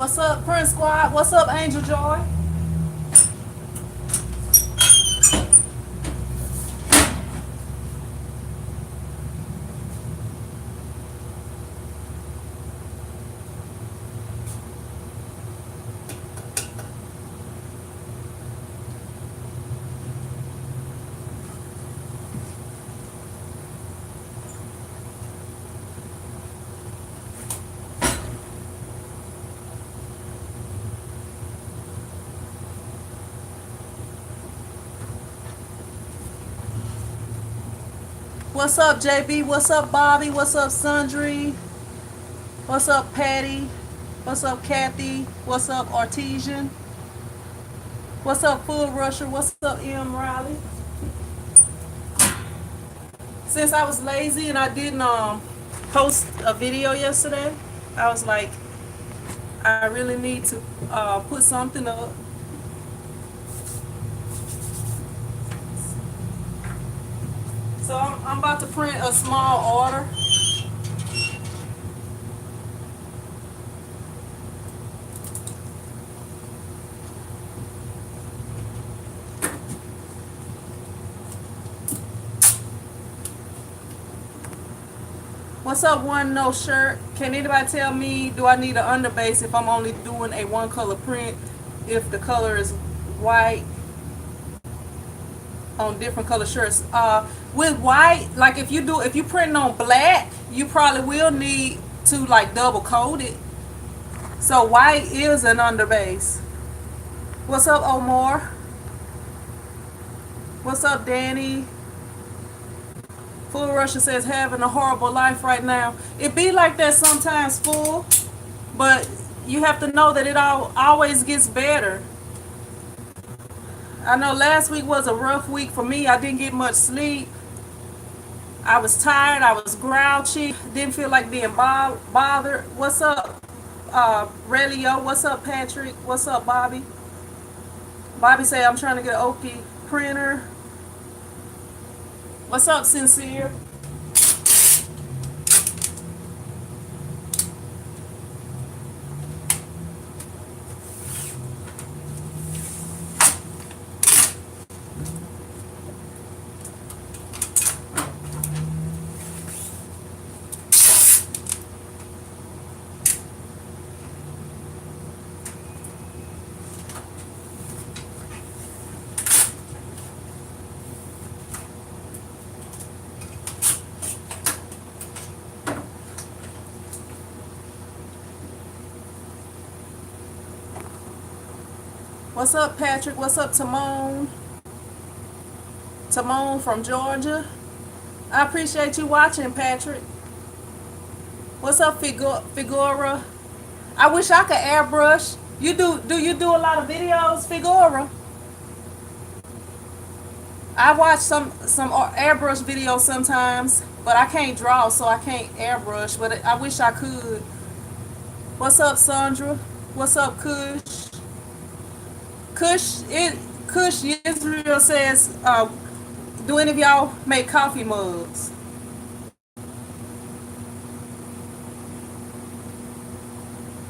What's up, Prince Squad? What's up, Angel Joy? What's up, JB? What's up, Bobby? What's up, Sundry? What's up, Patty? What's up, Kathy? What's up, Artesian? What's up, Food Rusher? What's up, M. Riley? Since I was lazy and I didn't post a video yesterday, I was like, I really need to put something up. So I'm about to print a small order. What's up, One No Shirt? Can anybody tell me, do I need an underbase if I'm only doing a one color print? If the color is white on different color shirts. With white, like if you print on black, you probably will need to like double coat it. So white is an underbase. What's up, Omar? What's up, Danny? Full Russia says having a horrible life right now. It be like that sometimes, Full, but you have to know that it always gets better. I know last week was a rough week for me. I didn't get much sleep. I was tired. I was grouchy. Didn't feel like being bothered. What's up, Relio? What's up, Patrick? What's up, Bobby? Bobby say I'm trying to get an Oki printer. What's up, Sincere? What's up, Patrick? What's up, Timon? Timon from Georgia. I appreciate you watching, Patrick. What's up, Figura? I wish I could airbrush. You do you do a lot of videos, Figura? I watch some airbrush videos sometimes, but I can't draw, so I can't airbrush. But I wish I could. What's up, Sandra? What's up, Kush? Kush Israel says, do any of y'all make coffee mugs?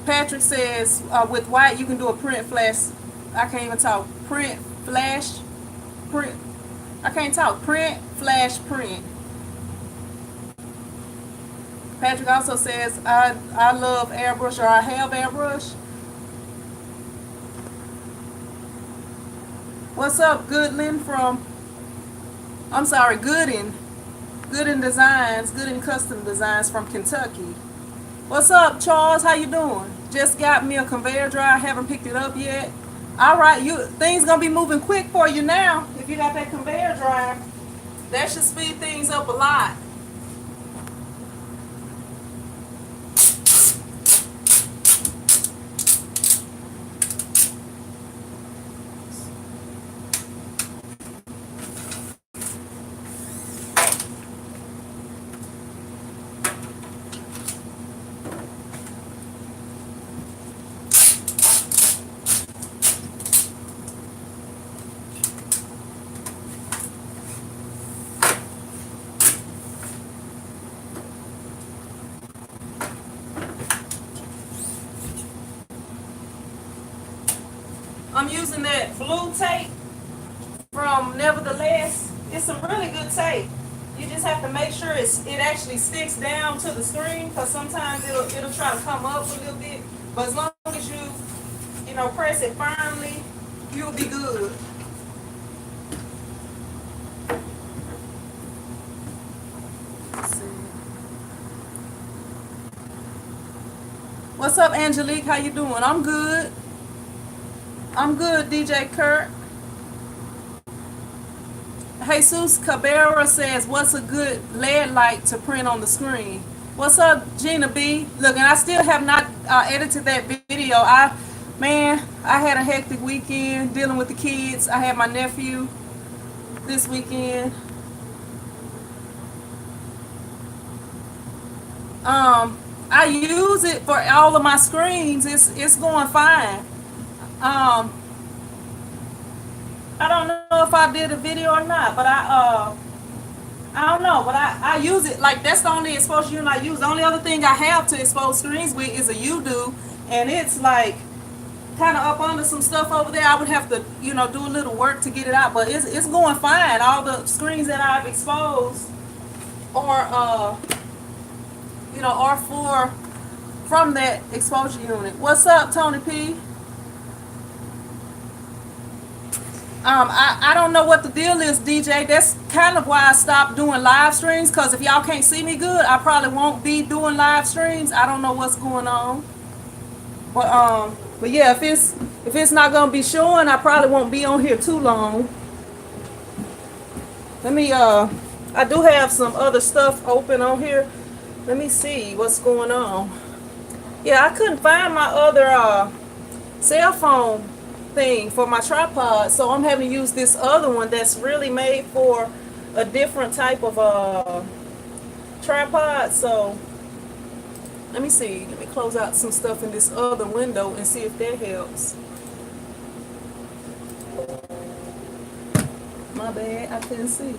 Patrick says, with white you can do a print flash. I can't even talk. Print flash print. I can't talk. Print flash print. Patrick also says, I love airbrush, or I have airbrush. What's up, Goodlin from, I'm sorry, Gooden Designs, Gooden Custom Designs from Kentucky. What's up, Charles? How you doing? Just got me a conveyor dryer. Haven't picked it up yet. All right, things gonna be moving quick for you now. If you got that conveyor dryer, that should speed things up a lot. I'm using that blue tape from Nevertheless. It's some really good tape. You just have to make sure it actually sticks down to the screen, because sometimes it'll try to come up a little bit. But as long as you know, press it firmly, you'll be good. Let's see. What's up, Angelique? How you doing? I'm good. I'm good, DJ Kurt. Jesus Cabrera says, what's a good LED light to print on the screen? What's up, Gina B? Look, and I still have not edited that video. I had a hectic weekend dealing with the kids. I had my nephew this weekend. I use it for all of my screens. It's going fine. I don't know if I did a video or not, but I don't know, but I use it. Like, that's the only exposure unit I use. The only other thing I have to expose screens with is a U-Do, and it's like kind of up under some stuff over there. I would have to, you know, do a little work to get it out, but it's going fine. All the screens that I've exposed are, you know, are from that exposure unit. What's up, Tony P? I don't know what the deal is, DJ. That's kind of why I stopped doing live streams, because if y'all can't see me good, I probably won't be doing live streams. I don't know what's going on. But yeah, if it's not gonna be showing, I probably won't be on here too long. Let me I do have some other stuff open on here. Let me see what's going on. Yeah, I couldn't find my other cell phone thing for my tripod, so I'm having to use this other one that's really made for a different type of tripod. So let me see, let me close out some stuff in this other window and see if that helps. My bad, I couldn't see.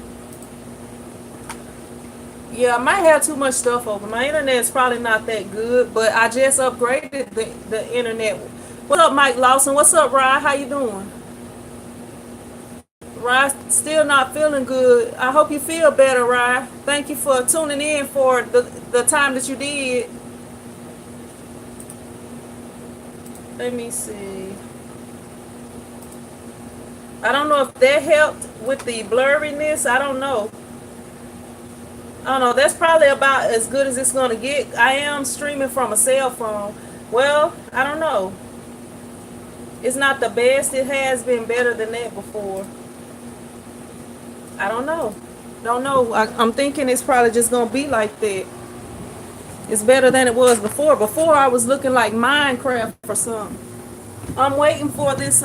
Yeah, I might have too much stuff open. My internet's probably not that good, but I just upgraded the internet. What's up, Mike Lawson? What's up, Rye? How you doing? Rye, still not feeling good. I hope you feel better, Rye. Thank you for tuning in for the time that you did. Let me see. I don't know if that helped with the blurriness. I don't know. That's probably about as good as it's going to get. I am streaming from a cell phone. Well, I don't know. It's not the best. It has been better than that before. I don't know. Don't know. I'm thinking it's probably just going to be like that. It's better than it was before. Before, I was looking like Minecraft or something. I'm waiting for this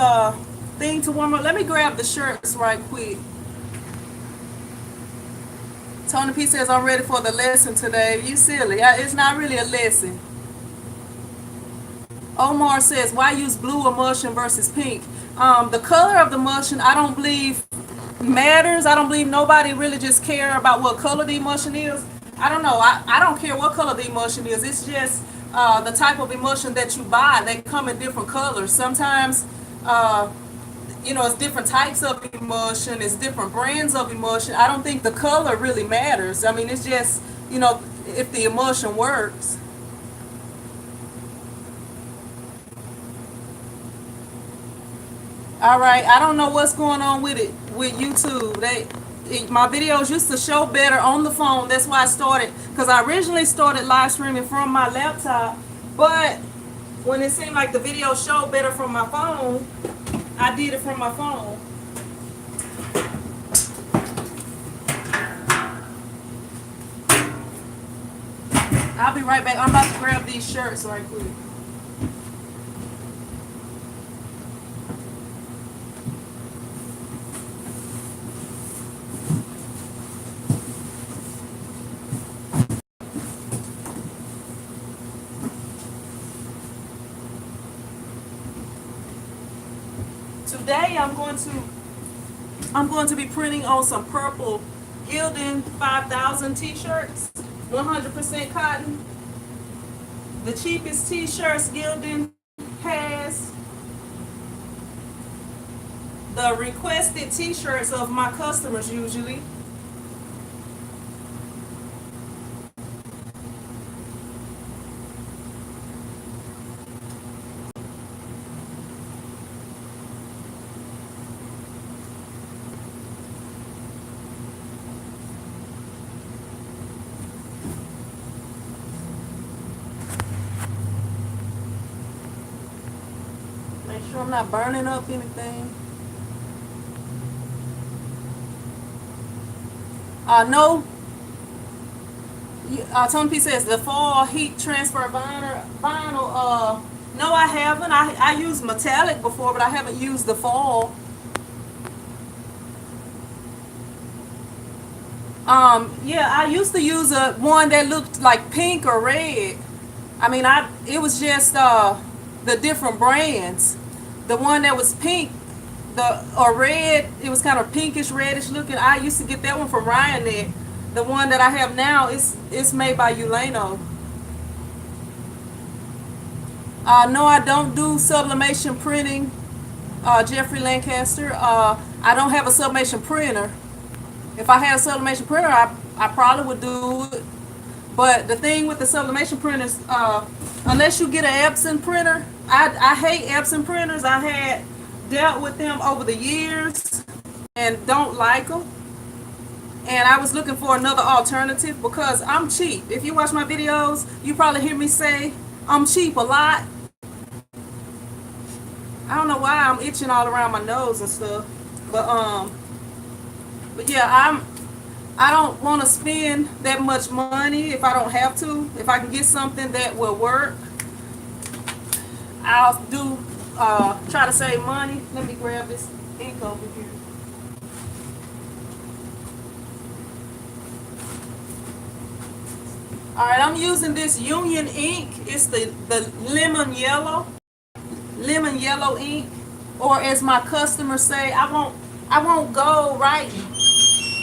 thing to warm up. Let me grab the shirts right quick. Tony P says, I'm ready for the lesson today. You silly. It's not really a lesson. Omar says, why use blue emulsion versus pink? The color of the emulsion, I don't believe matters. I don't believe nobody really just care about what color the emulsion is. I don't know. I don't care what color the emulsion is. It's just the type of emulsion that you buy. They come in different colors. Sometimes, it's different types of emulsion. It's different brands of emulsion. I don't think the color really matters. I mean, it's just, if the emulsion works. All right, I don't know what's going on with it with YouTube. My videos used to show better on the phone. That's why I started, because I originally started live streaming from my laptop, but when it seemed like the video showed better from my phone, I did it from my phone. I'll be right back. I'm about to grab these shirts right quick. Today I'm going to be printing on some purple Gildan 5000 t-shirts, 100% cotton. The cheapest t-shirts Gildan has. the requested t-shirts of my customers usually. Make sure I'm not burning up anything. No. Tony P says the fall heat transfer vinyl. No, I haven't. I used metallic before, but I haven't used the fall. Yeah, I used to use one that looked like pink or red. I mean, it was just the different brands. The one that was pink, or red, it was kind of pinkish reddish looking. I used to get that one from Ryan. The one that I have now is made by Ulano. No, I don't do sublimation printing, Jeffrey Lancaster. I don't have a sublimation printer. If I had a sublimation printer, I probably would do it. But the thing with the sublimation printers, unless you get an Epson printer, I hate Epson printers. I had dealt with them over the years and don't like them. And I was looking for another alternative because I'm cheap. If you watch my videos, you probably hear me say I'm cheap a lot. I don't know why I'm itching all around my nose and stuff. But yeah, I don't want to spend that much money if I don't have to. If I can get something that will work, I'll do try to save money. Let me grab this ink over here. All right, I'm using this Union ink. It's the lemon yellow ink, or as my customers say, I won't go writing.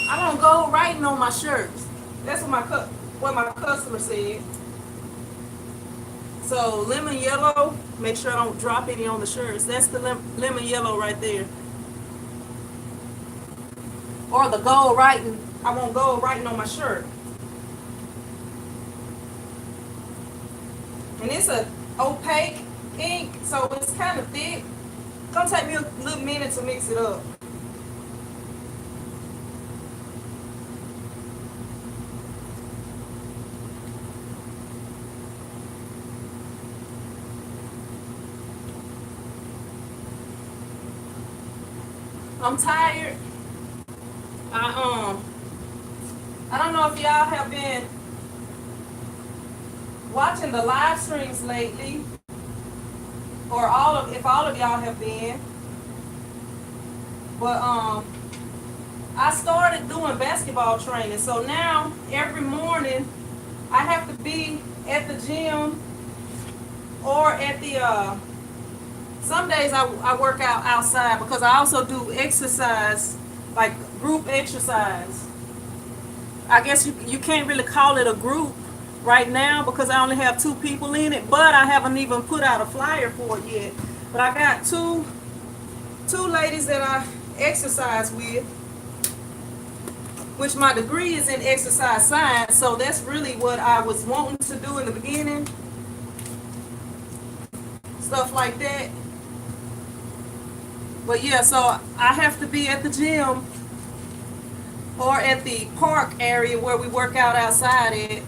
I won't go writing on my shirts. That's what my customer said. So lemon yellow. Make sure I don't drop any on the shirts. That's the lemon yellow right there. Or the gold writing. I won't go writing on my shirt. And it's a opaque ink, so it's kind of thick. It's gonna take me a little minute to mix it up. I'm tired. I don't know if y'all have been watching the live streams lately, or if all of y'all have been. But I started doing basketball training, so now every morning I have to be at the gym or at the some days I work out outside because I also do exercise, like group exercise. I guess you can't really call it a group right now because I only have 2 people in it, but I haven't even put out a flyer for it yet. But I got two ladies that I exercise with, which my degree is in exercise science, so that's really what I was wanting to do in the beginning. Stuff like that. But yeah, so I have to be at the gym or at the park area where we work out outside at.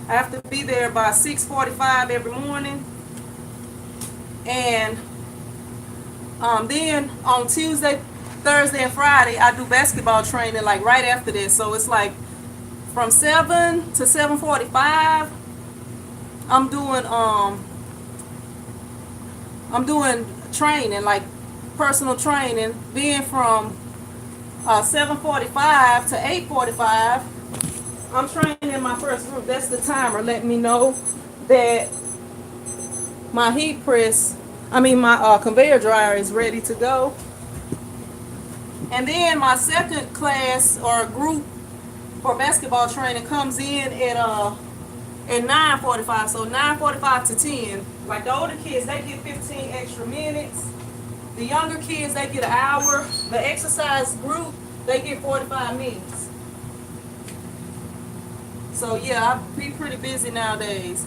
I have to be there by 6:45 every morning. And then on Tuesday, Thursday, and Friday, I do basketball training like right after this. So it's like from 7 to 7:45. I'm doing training, like personal training. Then from 7:45 to 8:45, I'm training in my first group. That's the timer letting me know that my my conveyor dryer is ready to go. And then my second class or group for basketball training comes in at 9:45. So 9:45 to 10. Like the older kids, they get 15 extra minutes. The younger kids, they get an hour. The exercise group, they get 45 minutes. So yeah, I be pretty busy nowadays.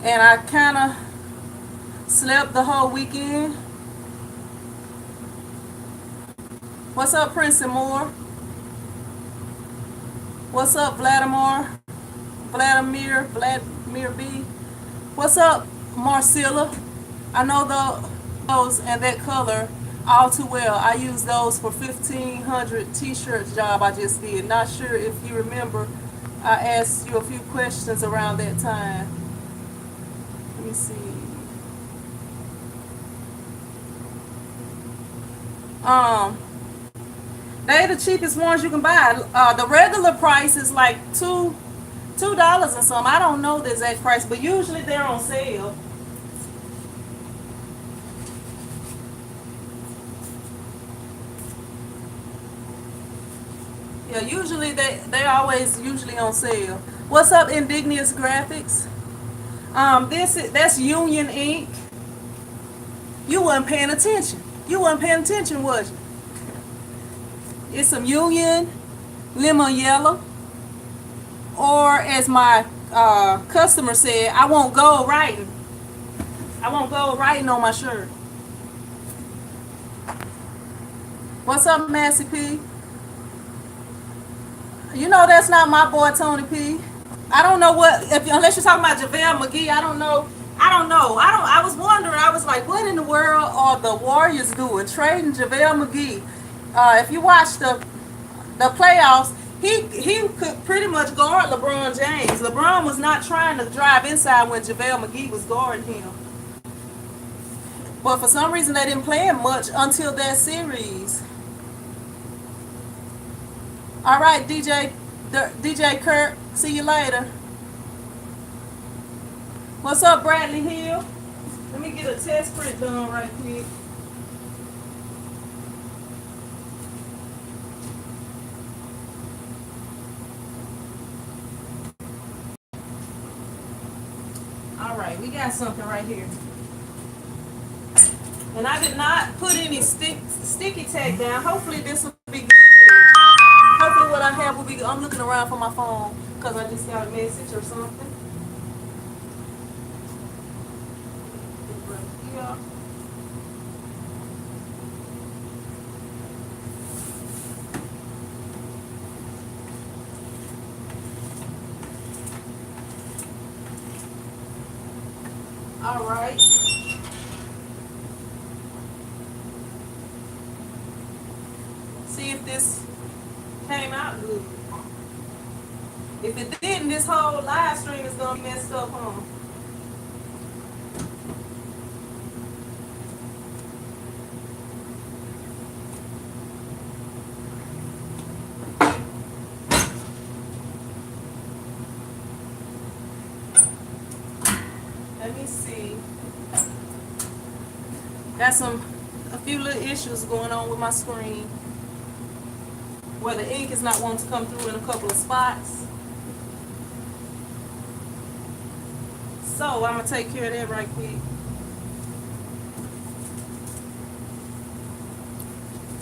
And I kind of slept the whole weekend. What's up, Prince and Moore? What's up, Vladimir? Vladimir B. What's up, Marcilla? I know those and that color all too well. I used those for 1,500 t-shirts job I just did. Not sure if you remember, I asked you a few questions around that time. Let me see. They the cheapest ones you can buy. The regular price is like $2 and some. I don't know the exact price, but usually they're on sale. Yeah, usually they always usually on sale. What's up, Indignious Graphics? That's Union ink. You wasn't paying attention. You wasn't paying attention, was you? It's some Union lemon yellow, or as my customer said, I want gold writing. I want gold writing on my shirt. What's up, Massey P? You know that's not my boy Tony P. I don't know what, unless you're talking about JaVale McGee. I don't know. I was wondering. I was like, what in the world are the Warriors doing, trading JaVale McGee? If you watch the playoffs, he could pretty much guard LeBron James. LeBron was not trying to drive inside when JaVale McGee was guarding him. But for some reason, they didn't play him much until that series. All right, DJ Kirk. See you later. What's up, Bradley Hill? Let me get a test print done right quick. All right, we got something right here. And I did not put any sticky tag down. Hopefully this will be good. Hopefully what I have will be good. I'm looking around for my phone because I just got a message or something. Yeah. All right. See if this came out good. If it didn't, this whole live stream is gonna be messed up, huh? Let me see. Got a few little issues going on with my screen, where the ink is not wanting to come through in a couple of spots. So I'm gonna take care of that right quick.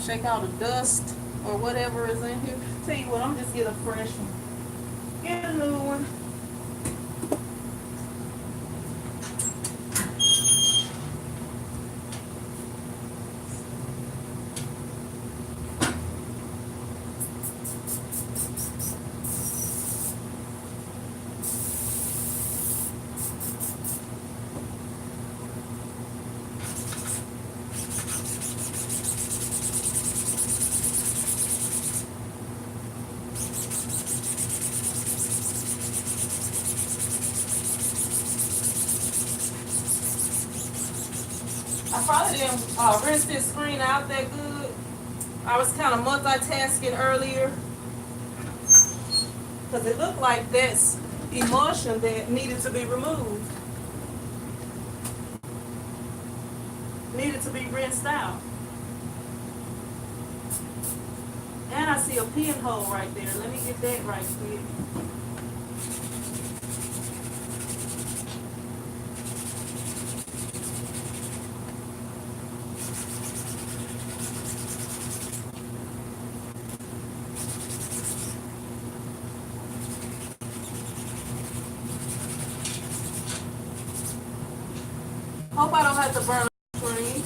Shake out the dust or whatever is in here. Tell you what, I'm just get a fresh one. Get a new one. I probably didn't rinse this screen out that good. I was kind of multitasking earlier because it looked like that's emulsion that needed to be removed. Needed to be rinsed out. And I see a pinhole right there. Let me get that right quick. have to burn the screen.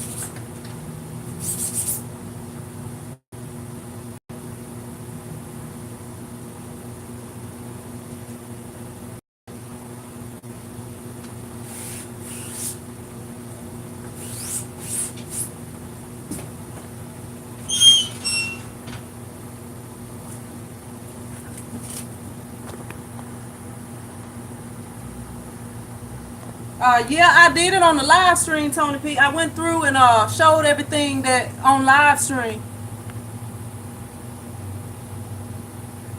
Yeah, I did it on the live stream, Tony P. I went through and showed everything that on live stream.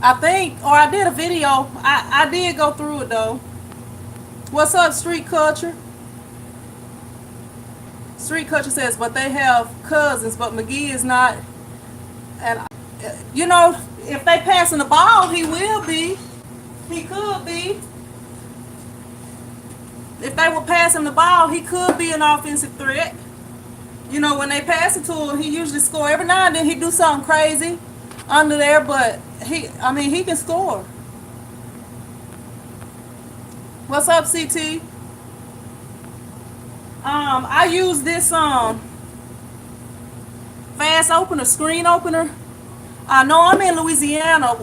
I think, or I did a video. I did go through it though. What's up, Street Culture? Street Culture says, but they have cousins, but McGee is not. And you know, if they passing the ball, he will be. He could be. If they were passing the ball, he could be an offensive threat. You know, when they pass it to him, he usually score. Every now and then he do something crazy under there, but he can score. What's up, CT? I use this fast opener, screen opener. I know I'm in Louisiana,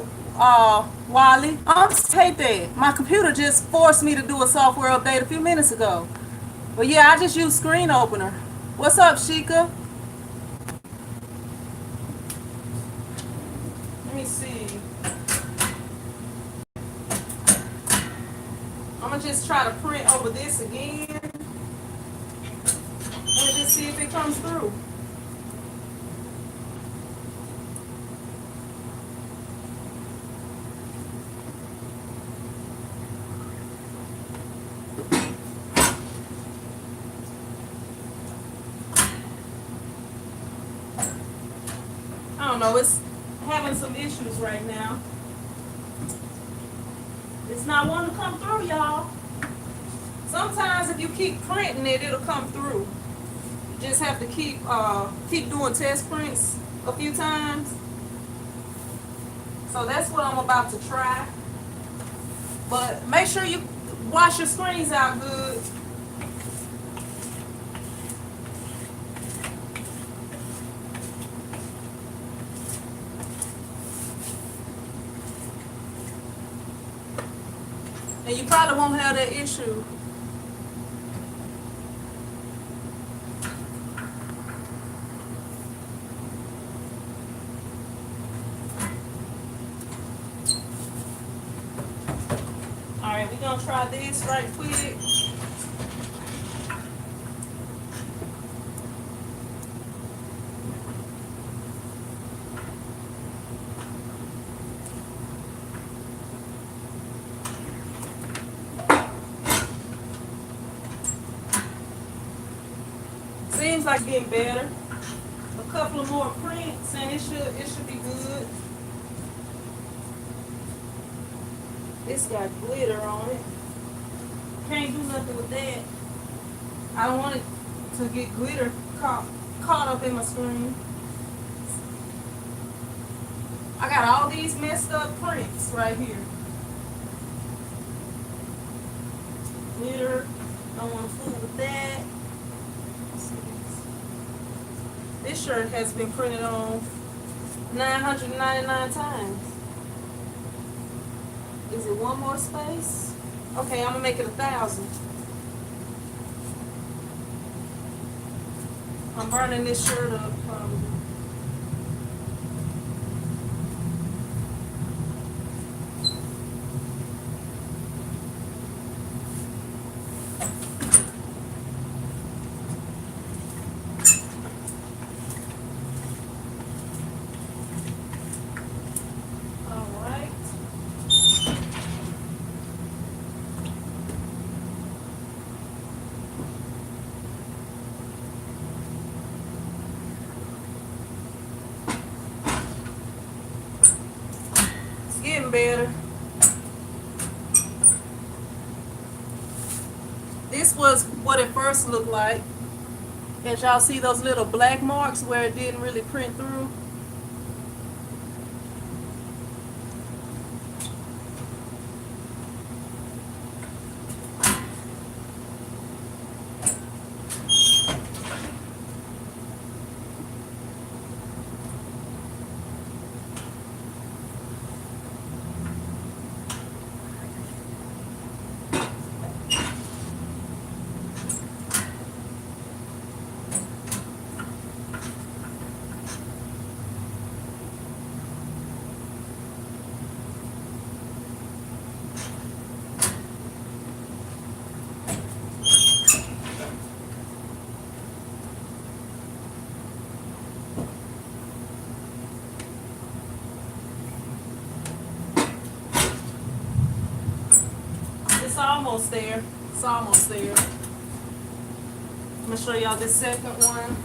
Wally. I hate that. My computer just forced me to do a software update a few minutes ago. But yeah, I just use screen opener. What's up, Sheikah? Let me see. I'm gonna just try to print over this again. Let me just see if it comes through. I don't know, it's having some issues right now. It's not wanting to come through, y'all. Sometimes if you keep printing it, it'll come through. You just have to keep doing test prints a few times. So that's what I'm about to try. But make sure you wash your screens out good. And you probably won't have that issue. Alright, we're gonna try this right quick. Seems like getting better. A couple of more prints and it should be good. This got glitter on it. Can't do nothing with that. I don't want it to get glitter caught up in my screen. I got all these messed up prints right here. Glitter. Don't want to fool with that. This shirt has been printed on 999 times. Is it one more space? Okay, I'm gonna make it 1,000. I'm burning this shirt up probably. Getting better. This was what it first looked like. As y'all see those little black marks where it didn't really print through. almost there. It's almost there. I'm gonna show y'all this second one.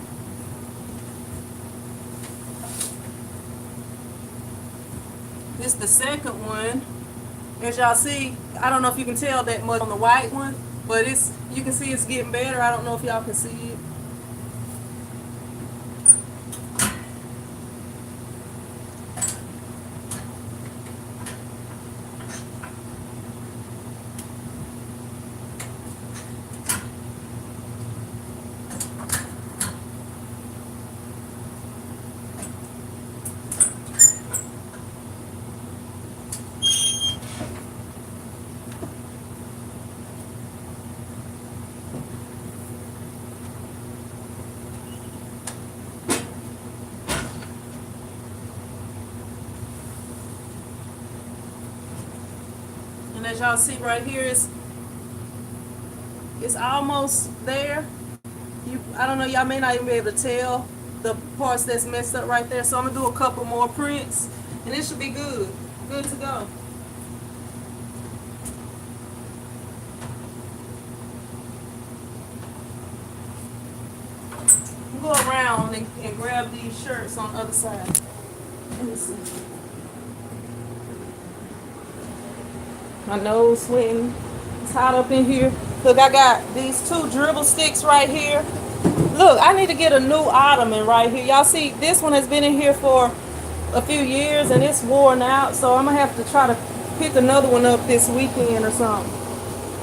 This is the second one. As y'all see, I don't know if you can tell that much on the white one, but you can see it's getting better. I don't know if y'all can see it. And as y'all see right here, it's almost there. I don't know, y'all may not even be able to tell the parts that's messed up right there. So I'm gonna do a couple more prints, and it should be good to go. Go around and grab these shirts on the other side. Let me see. My nose sweating. It's hot up in here. Look, I got these 2 dribble sticks right here. Look, I need to get a new ottoman right here. Y'all see, this one has been in here for a few years and it's worn out. So I'm going to have to try to pick another one up this weekend or something.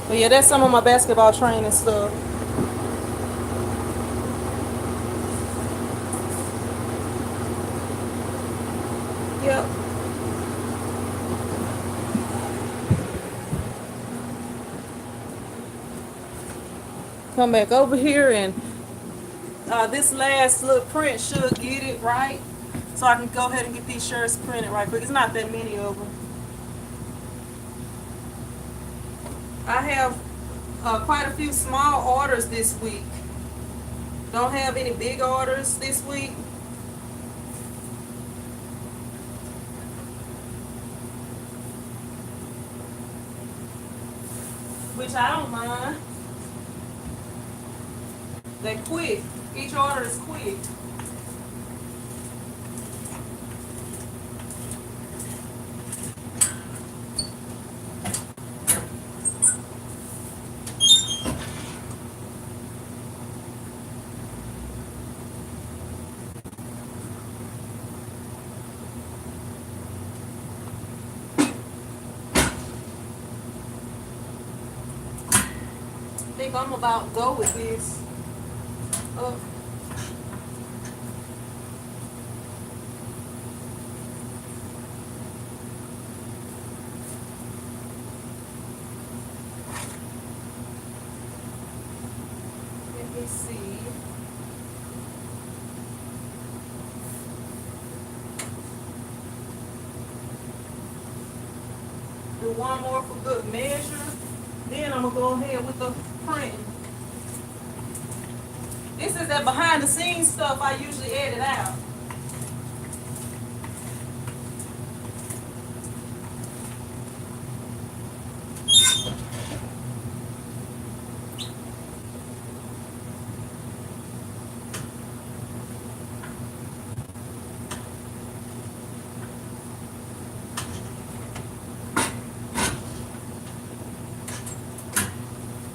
But yeah, that's some of my basketball training stuff. Yep. Come back over here, and this last little print should get it right. So I can go ahead and get these shirts printed right quick. It's not that many of them. I have quite a few small orders this week. Don't have any big orders this week. Which I don't mind. They're quick. Each order is quick. I think I'm about to go with this. Let me see. Do one more for good measure. Then I'm gonna go ahead with the printing. This is that behind the scenes stuff I usually edit out.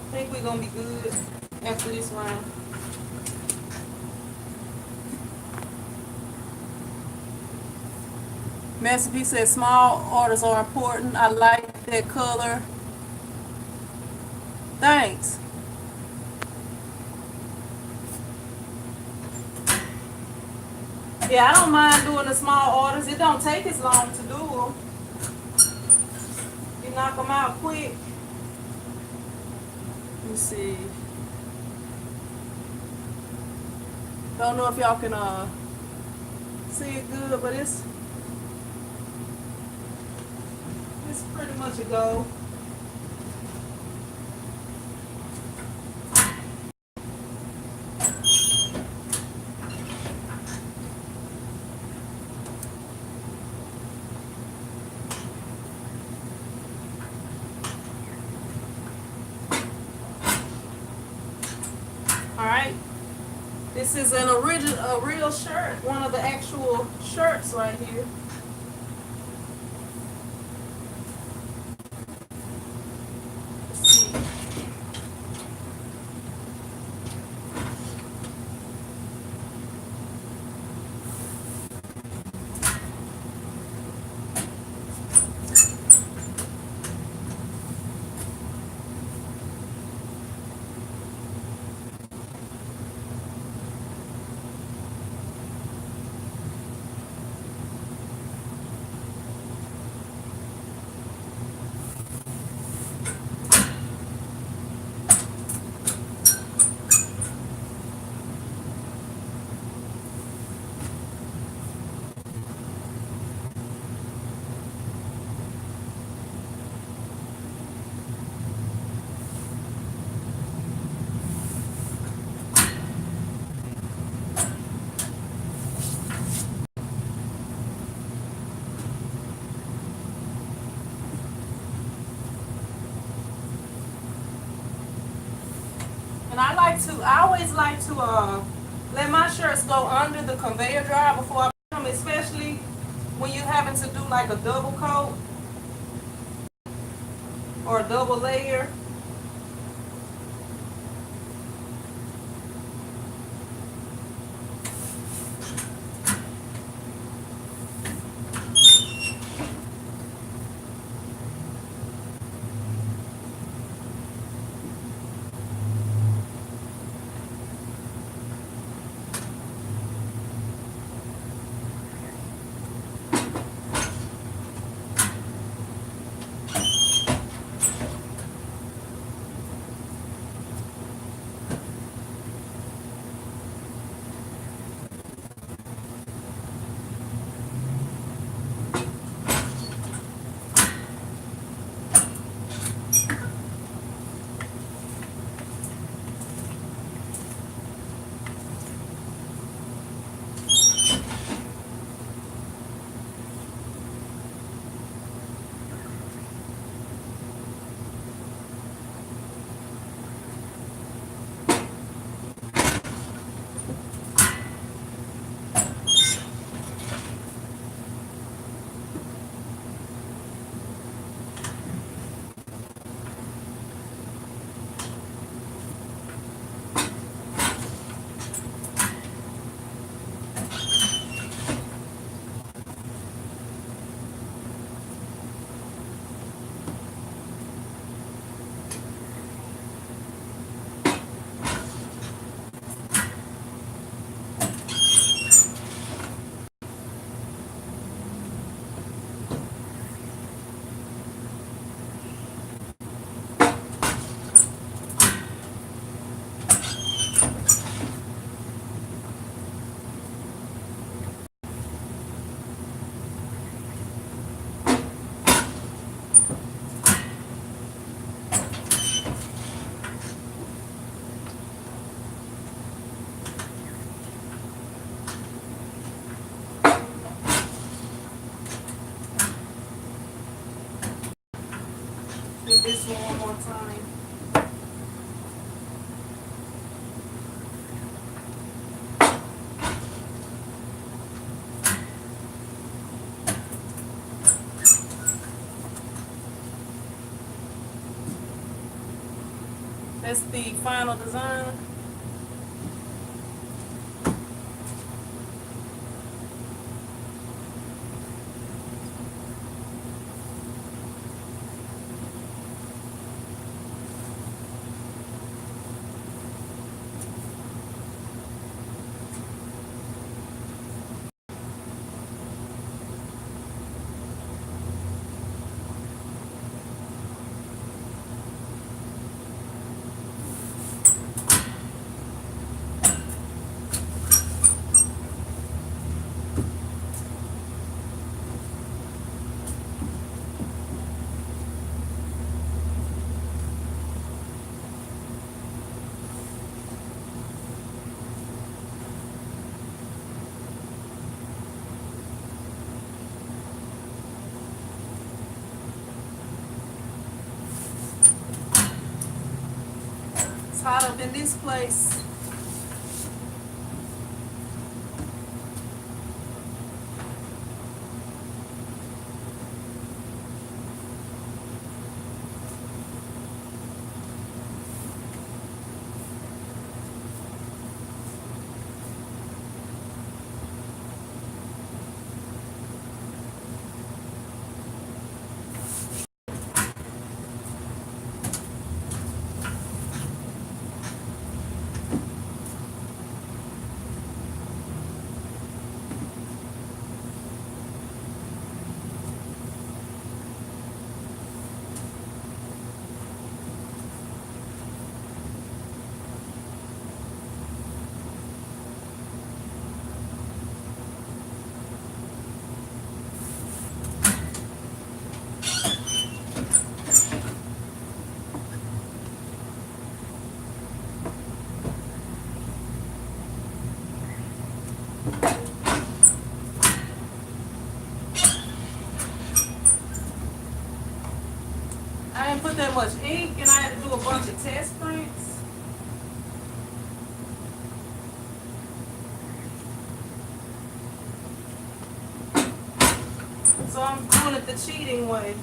I think we're gonna be good after this round. Masterpiece says small orders are important. I like that color. Thanks. Yeah, I don't mind doing the small orders. It don't take as long to do them. You knock them out quick. Let me see. Don't know if y'all can see it good, but it's pretty much a go. This is a real shirt, one of the actual shirts right here. Let's see. And I always like to let my shirts go under the conveyor dryer before I put them, especially when you're having to do like a double coat or a double layer. Hit this one more time. That's the final design. It's hot up in this place. I didn't put that much ink, and I had to do a bunch of test prints. So I'm doing it the cheating way.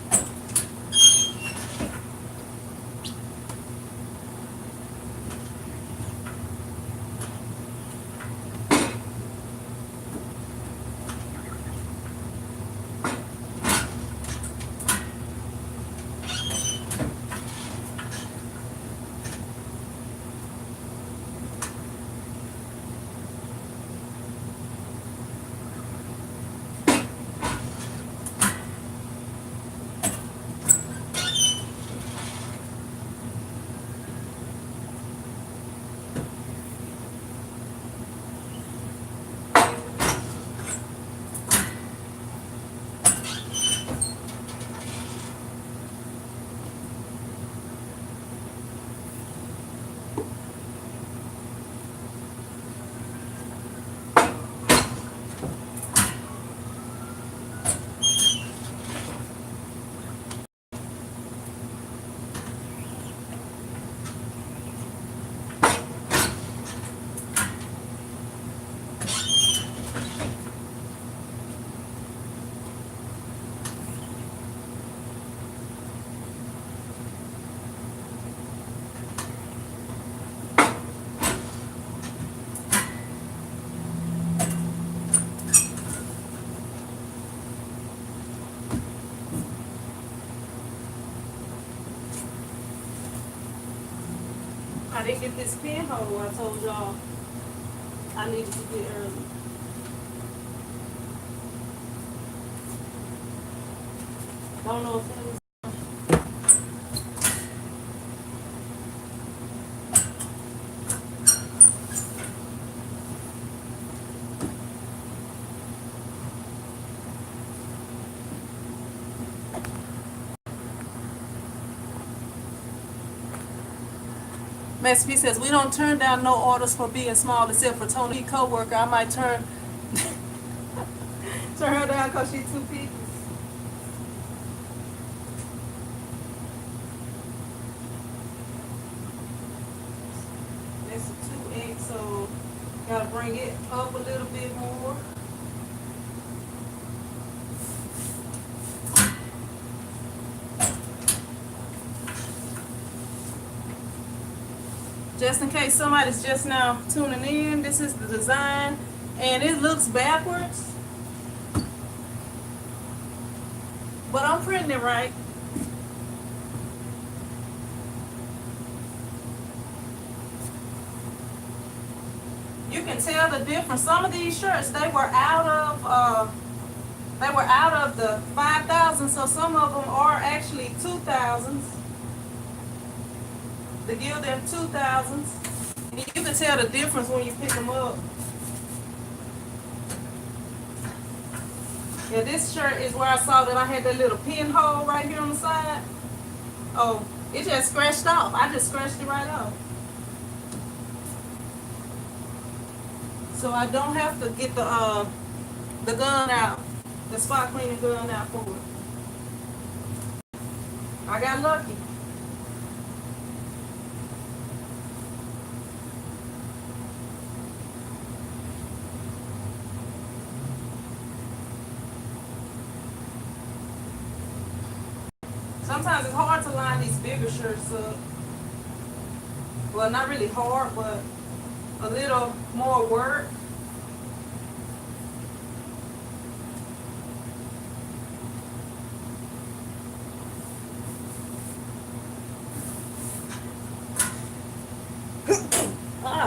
I didn't get this pinhole I told y'all I needed to get early. Don't know if it was. Max P says, we don't turn down no orders for being small except for Tony, co-worker. I might turn her down because she's 2 pieces. That's a 2X, so gotta bring it up a little bit more. Just in case somebody's just now tuning in, this is the design, and it looks backwards, but I'm printing it right. You can tell the difference. Some of these shirts, they were out of the 5,000, so some of them are actually 2,000s. To give them 2,000s. And you can tell the difference when you pick them up. Yeah, this shirt is where I saw that I had that little pinhole right here on the side. Oh, it just scratched off. I just scratched it right off. So I don't have to get the gun out, the spot cleaning gun out for it. I got lucky. Sometimes it's hard to line these bigger shirts up. Well, not really hard, but a little more work.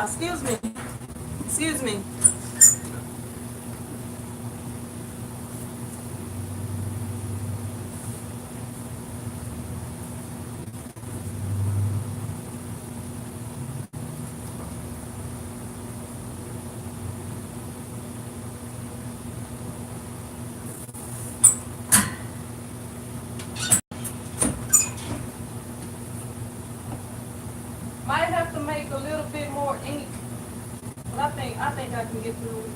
Excuse me. Excuse me. Might have to make a little bit more ink, but I think I can get through it.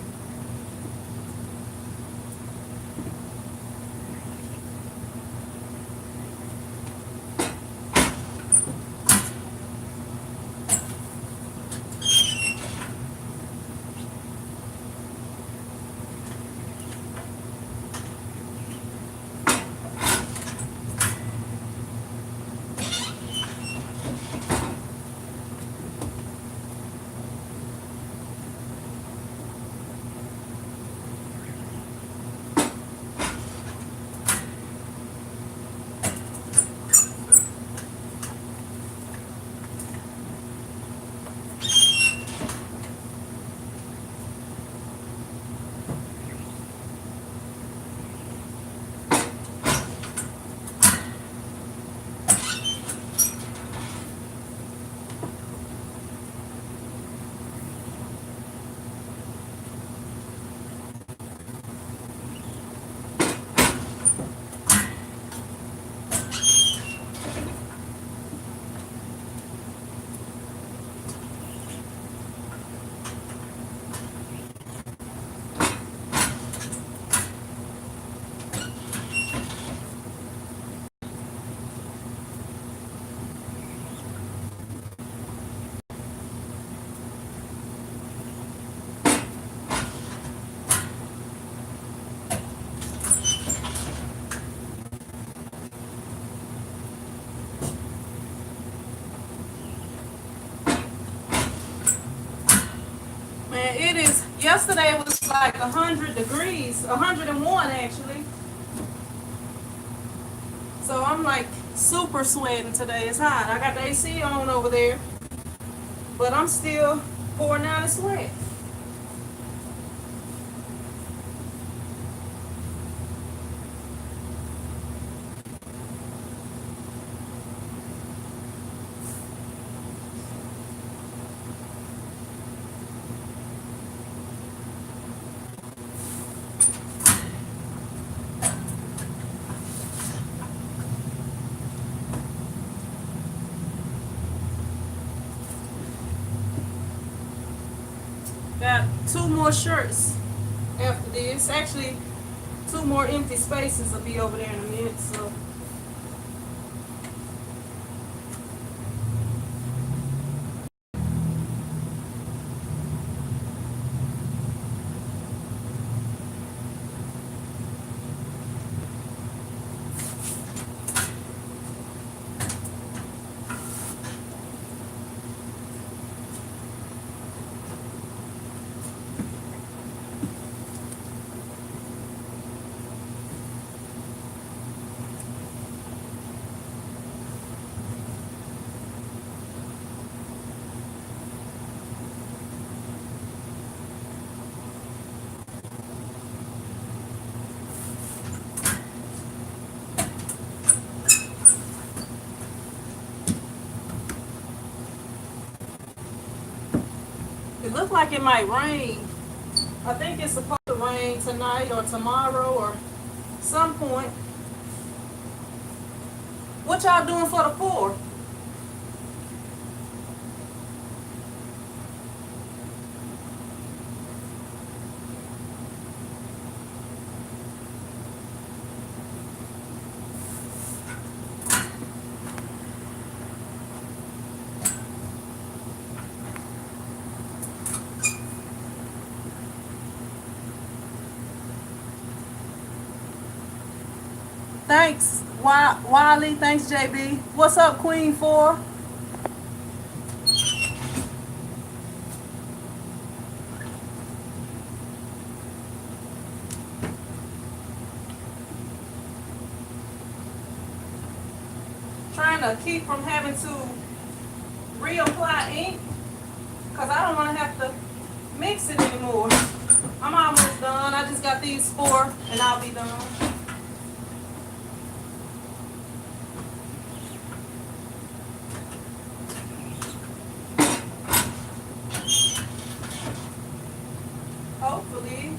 And it is, yesterday it was like 100 degrees, 101 actually. So I'm like super sweating today. It's hot. I got the AC on over there, but I'm still pouring out a sweat. Got 2 more shirts after this. Actually, 2 more empty spaces will be over there in a minute. So it looks like it might rain. I think it's supposed to rain tonight or tomorrow or some point. What y'all doing for the 4th? Thanks, Wiley. Thanks, JB. What's up, Queen 4? Trying to keep from having to reapply ink because I don't want to have to mix it anymore. I'm almost done. I just got these 4 and I'll be done. Hopefully.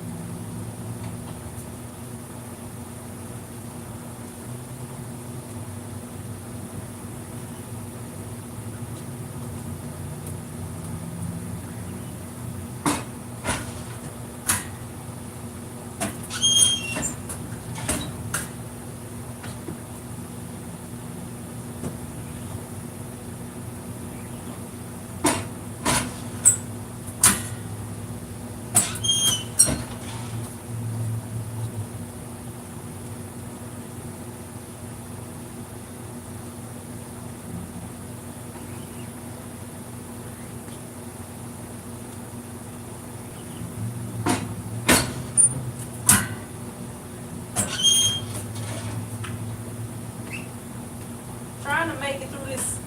Trying to make it through this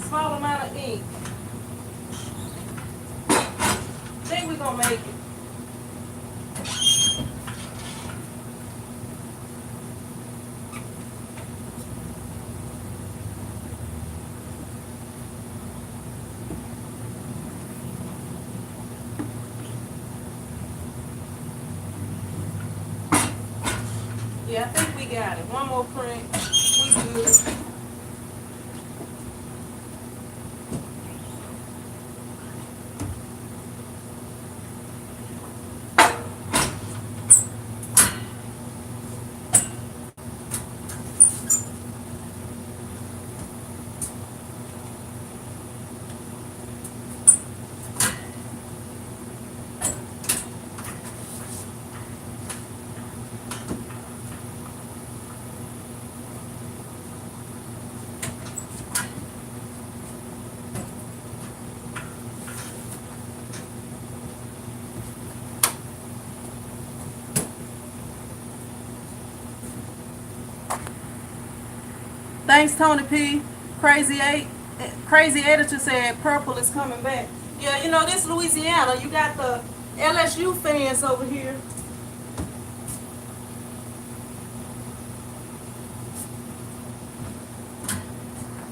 small amount of ink. Think we're gonna make it. Yeah, I think we got it. One more print. We good. Thanks, Tony P. Crazy editor said purple is coming back. Yeah, you know, this Louisiana. You got the LSU fans over here.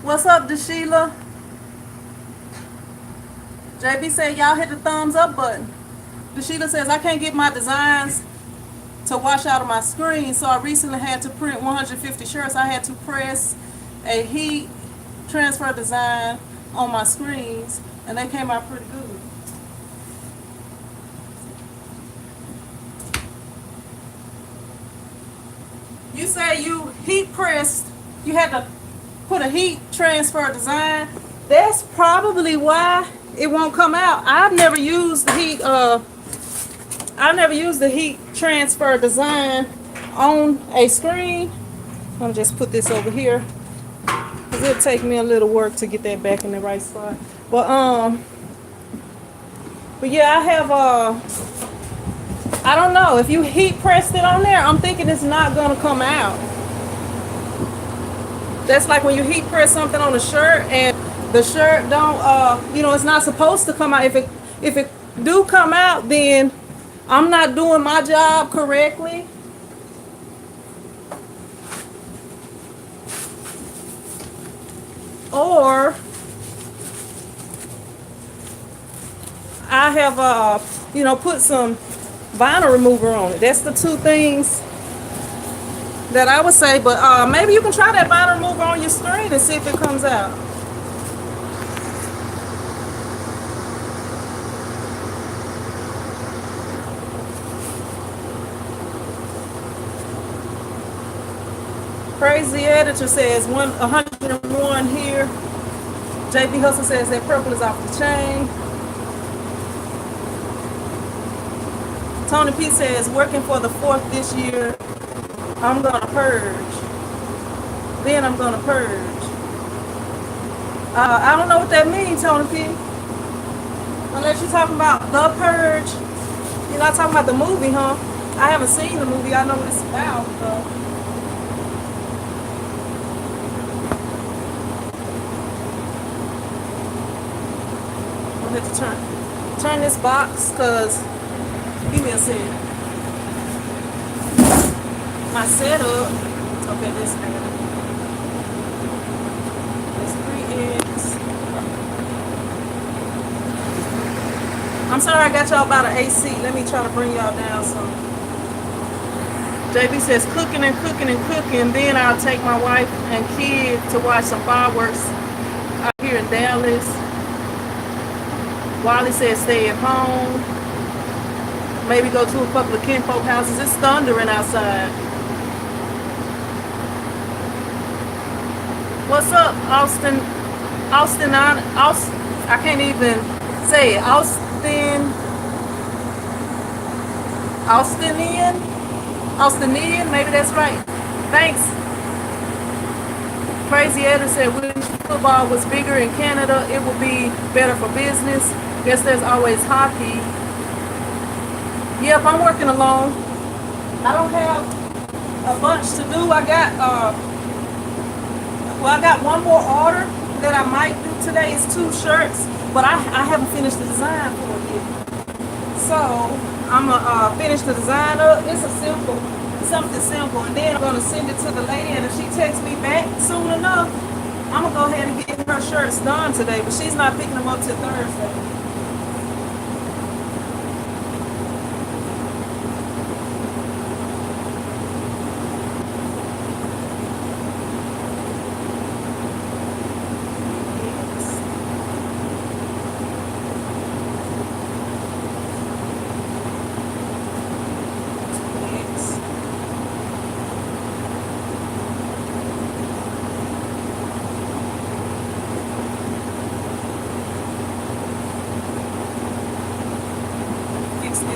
What's up, DeSheila? JB said y'all hit the thumbs up button. DeSheila says I can't get my designs to wash out of my screen, so I recently had to print 150 shirts. I had to press a heat transfer design on my screens, and they came out pretty good. You say you heat pressed, you had to put a heat transfer design. That's probably why it won't come out. I've never used the heat transfer design on a screen. I'll just put this over here, because it'll take me a little work to get that back in the right spot. But yeah, I have I don't know, if you heat pressed it on there, I'm thinking it's not gonna come out. That's like when you heat press something on a shirt and the shirt don't you know, it's not supposed to come out. If it do come out, then I'm not doing my job correctly. Or I have you know, put some vinyl remover on it. That's the two things that I would say. But maybe you can try that vinyl remover on your screen and see if it comes out. Crazy editor says 101 here. JB Hustle says that purple is off the chain. Tony P says working for the 4th this year. I'm gonna purge. Then I'm gonna purge. I don't know what that means, Tony P. Unless you're talking about The Purge. You're not talking about the movie, huh? I haven't seen the movie. I know what it's about, though. I'm gonna have to turn this box, because give me a second. My setup. Okay, this man. There's 3 eggs. I'm sorry I got y'all about an AC. Let me try to bring y'all down some. JB says cooking and cooking and cooking. Then I'll take my wife and kid to watch some fireworks out here in Dallas. Wally says stay at home. Maybe go to a couple of kinfolk houses. It's thundering outside. What's up, Austin? I can't even say it. Austinian, maybe that's right. Thanks. Crazy Editor said, wish football was bigger in Canada. It would be better for business. Guess there's always hockey. Yep, I'm working alone. I don't have a bunch to do. I got one more order that I might do today. It's 2 shirts, but I haven't finished the design for it yet. So I'm gonna finish the design up. It's something simple, and then I'm gonna send it to the lady, and if she texts me back soon enough, I'm gonna go ahead and get her shirts done today. But she's not picking them up till Thursday.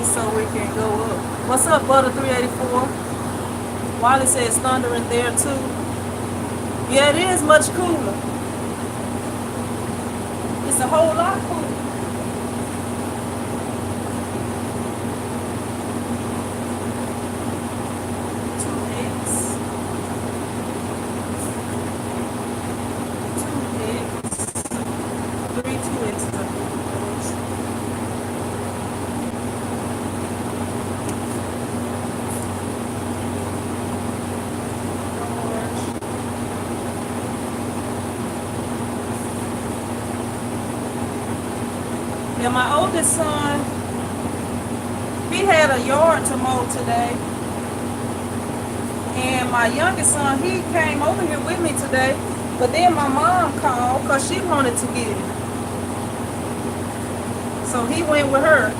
So we can go up. What's up, Butter 384? Wally says thundering there too. Yeah, it is much cooler. It's a whole lot cooler. Yeah, my oldest son, he had a yard to mow today. And my youngest son, he came over here with me today. But then my mom called because she wanted to get it. So he went with her.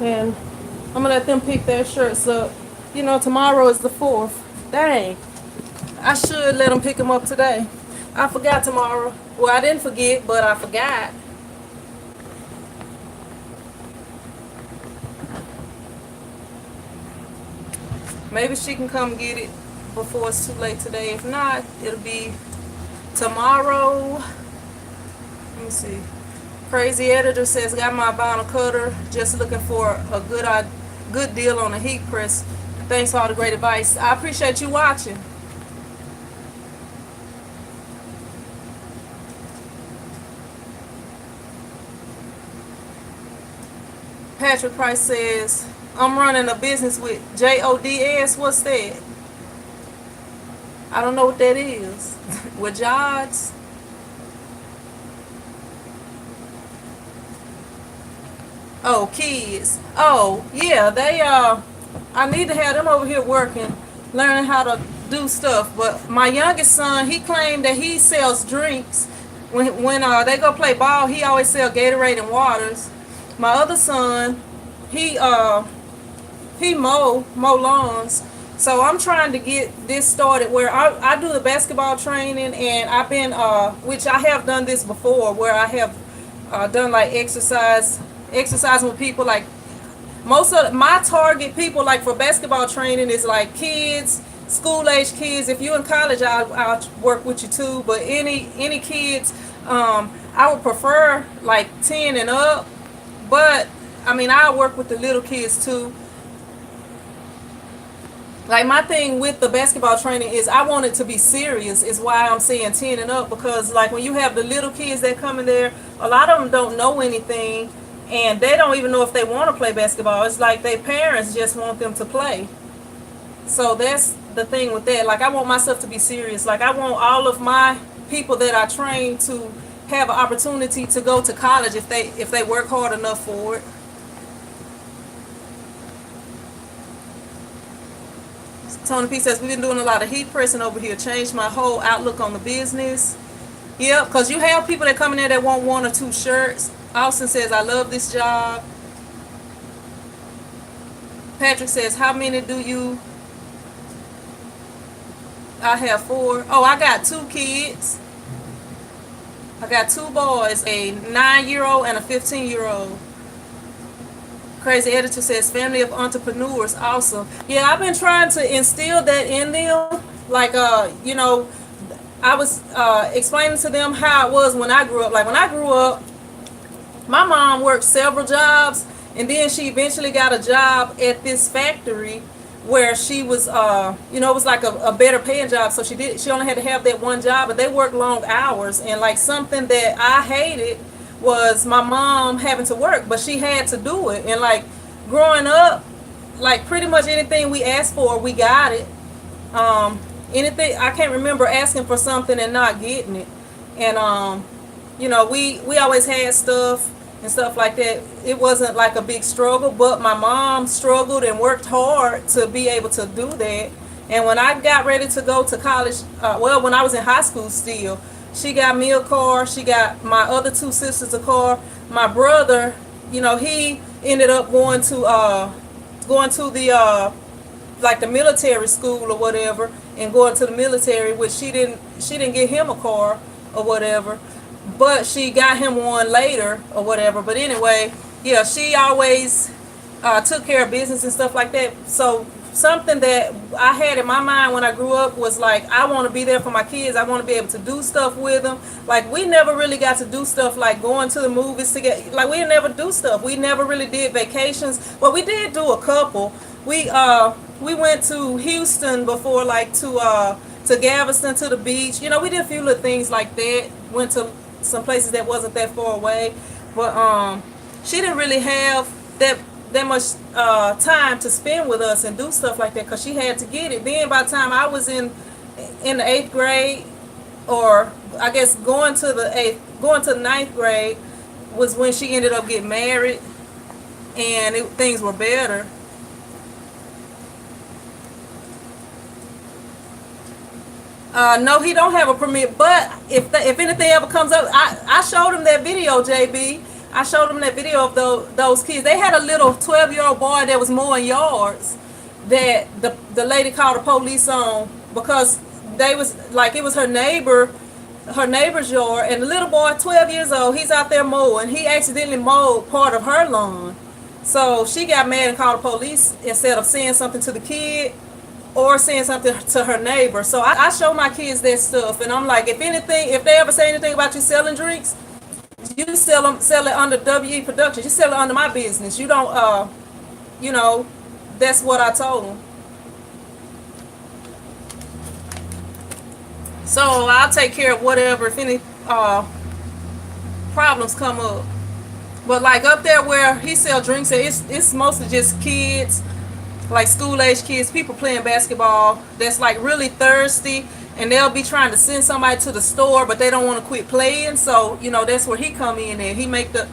And I'm gonna let them pick their shirts up. You know, tomorrow is the 4th. Dang. I should let them pick them up today. I forgot tomorrow. Well, I didn't forget, but I forgot. Maybe she can come get it before it's too late today. If not, it'll be tomorrow. Let me see. Crazy Editor says, got my vinyl cutter. Just looking for a good deal on a heat press. Thanks for all the great advice. I appreciate you watching. Patrick Price says, I'm running a business with JODS. What's that? I don't know what that is. With Jods? Oh, kids. Oh, yeah, they I need to have them over here working, learning how to do stuff. But my youngest son, he claimed that he sells drinks. When they go play ball, he always sell Gatorade and waters. My other son, he mow lawns. So I'm trying to get this started where I do the basketball training, and I've been which I have done this before, where I have done like exercising with people. Like most of my target people, like for basketball training, is like kids, school age kids. If you're in college, I'll work with you too. But any kids, I would prefer like 10 and up. But I mean, I work with the little kids too. Like my thing with the basketball training is I want it to be serious, is why I'm saying 10 and up, because like when you have the little kids that come in there, a lot of them don't know anything, and they don't even know if they want to play basketball. It's like their parents just want them to play. So that's the thing with that. Like I want myself to be serious. Like I want all of my people that I train to have an opportunity to go to college if they work hard enough for it. Tony P says, we've been doing a lot of heat pressing over here. Changed my whole outlook on the business. Yep, because you have people that come in there that want 1 or 2 shirts. Austin says, I love this job. Patrick says, how many do you? I have 4. Oh, I got 2 kids. I got 2 boys, a 9-year-old and a 15-year-old. Crazy Editor says, family of entrepreneurs. Awesome. Yeah, I've been trying to instill that in them. Like, you know, I was explaining to them how it was when I grew up. Like, when I grew up, my mom worked several jobs, and then she eventually got a job at this factory where she was, you know, it was like a better paying job. So she only had to have that one job, but they worked long hours. And like something that I hated was my mom having to work, but she had to do it. And like growing up, like pretty much anything we asked for, we got it. Anything, I can't remember asking for something and not getting it. And you know, we always had stuff and stuff like that. It wasn't like a big struggle, but my mom struggled and worked hard to be able to do that. And when I got ready to go to college, well, when I was in high school still, she got me a car. She got my other 2 sisters a car. My brother, he ended up going to the like the military school or whatever, and going to the military, which she didn't get him a car or whatever, but she got him one later or whatever. But anyway, yeah, she always took care of business and stuff like that. So something that I had in my mind when I grew up was like, I want to be there for my kids. I want to be able to do stuff with them. Like, we never really got to do stuff like going to the movies together. Like, we never do stuff. We never really did vacations. Well, we did do a couple. We went to Houston before, like to Galveston, to the beach. We did a few little things like that. Went to some places that wasn't that far away, but she didn't really have that much time to spend with us and do stuff like that, because she had to get it. Then by the time I was in the 8th grade, or I guess going to the 9th grade, was when she ended up getting married, and things were better. No, he don't have a permit, but if anything ever comes up, I showed him that video, JB. I showed him that video of those kids. They had a little 12-year-old boy that was mowing yards that the lady called the police on, because they was like, it was her neighbor's yard, and the little boy, 12 years old, he's out there mowing. He accidentally mowed part of her lawn. So she got mad and called the police instead of saying something to the kid or saying something to her neighbor. So I show my kids that stuff, and I'm like, if they ever say anything about you selling drinks, you sell it under WE Productions. You sell it under my business. You don't, that's what I told them. So I'll take care of whatever, if any problems come up. But like up there where he sell drinks, it's mostly just kids, like school-age kids, people playing basketball that's like really thirsty, and they'll be trying to send somebody to the store, but they don't want to quit playing. So that's where he come in, and he make the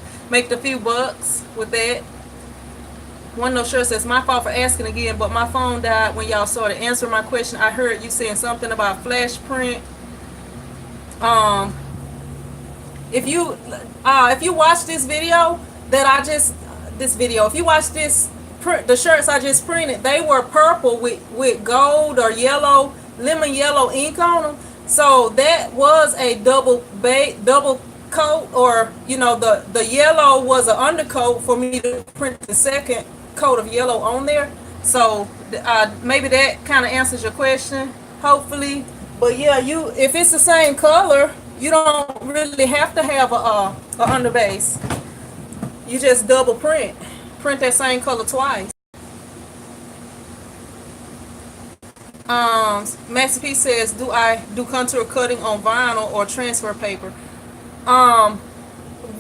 few bucks with that. One no shirt says, my fault for asking again, but my phone died when y'all started answering my question. I heard you saying something about flash print. If you watch this video if you watch the shirts I just printed, they were purple with gold or yellow, lemon yellow ink on them. So that was a double coat, or the yellow was an undercoat for me to print the second coat of yellow on there. So maybe that kind of answers your question, hopefully. But yeah, if it's the same color, you don't really have to have a underbase. You just double print that same color twice. Maxi P says, do I do contour cutting on vinyl or transfer paper?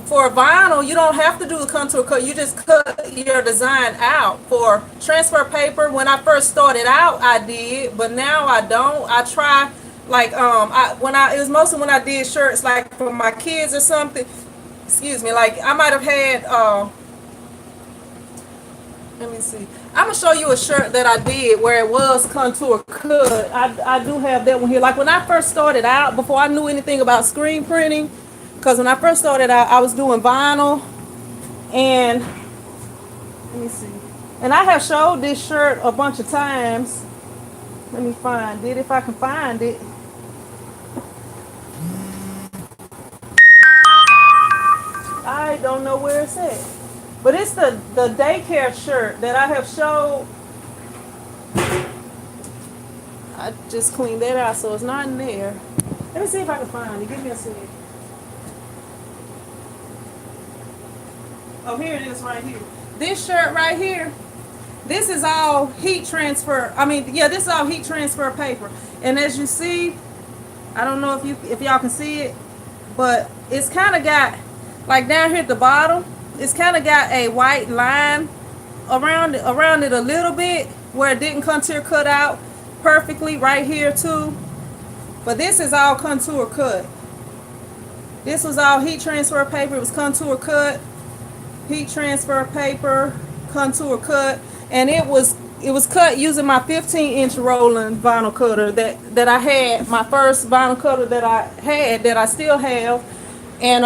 For vinyl, you don't have to do the contour cut. You just cut your design out. For transfer paper, when I first started out, I did, but now I don't. I try, like, it was mostly when I did shirts, like for my kids or something. Excuse me, like I might have had, let me see. I'm gonna show you a shirt that I did where it was contour cut. I do have that one here. Like when I first started out, before I knew anything about screen printing, because when I first started out, I was doing vinyl, and let me see. And I have showed this shirt a bunch of times. Let me find it if I can find it. I don't know where it's at. But it's the daycare shirt that I have showed. I just cleaned that out, so it's not in there. Let me see if I can find it. Give me a second. Oh, here it is right here. This shirt right here, this is all heat transfer. This is all heat transfer paper. And as you see, I don't know if y'all can see it, but it's kind of got, like down here at the bottom, it's kind of got a white line around it a little bit, where it didn't contour cut out perfectly right here too. But this is all contour cut. This was all heat transfer paper. It was contour cut, heat transfer paper, contour cut, and it was cut using my 15-inch rolling vinyl cutter that I had, my first vinyl cutter that I had, that I still have. And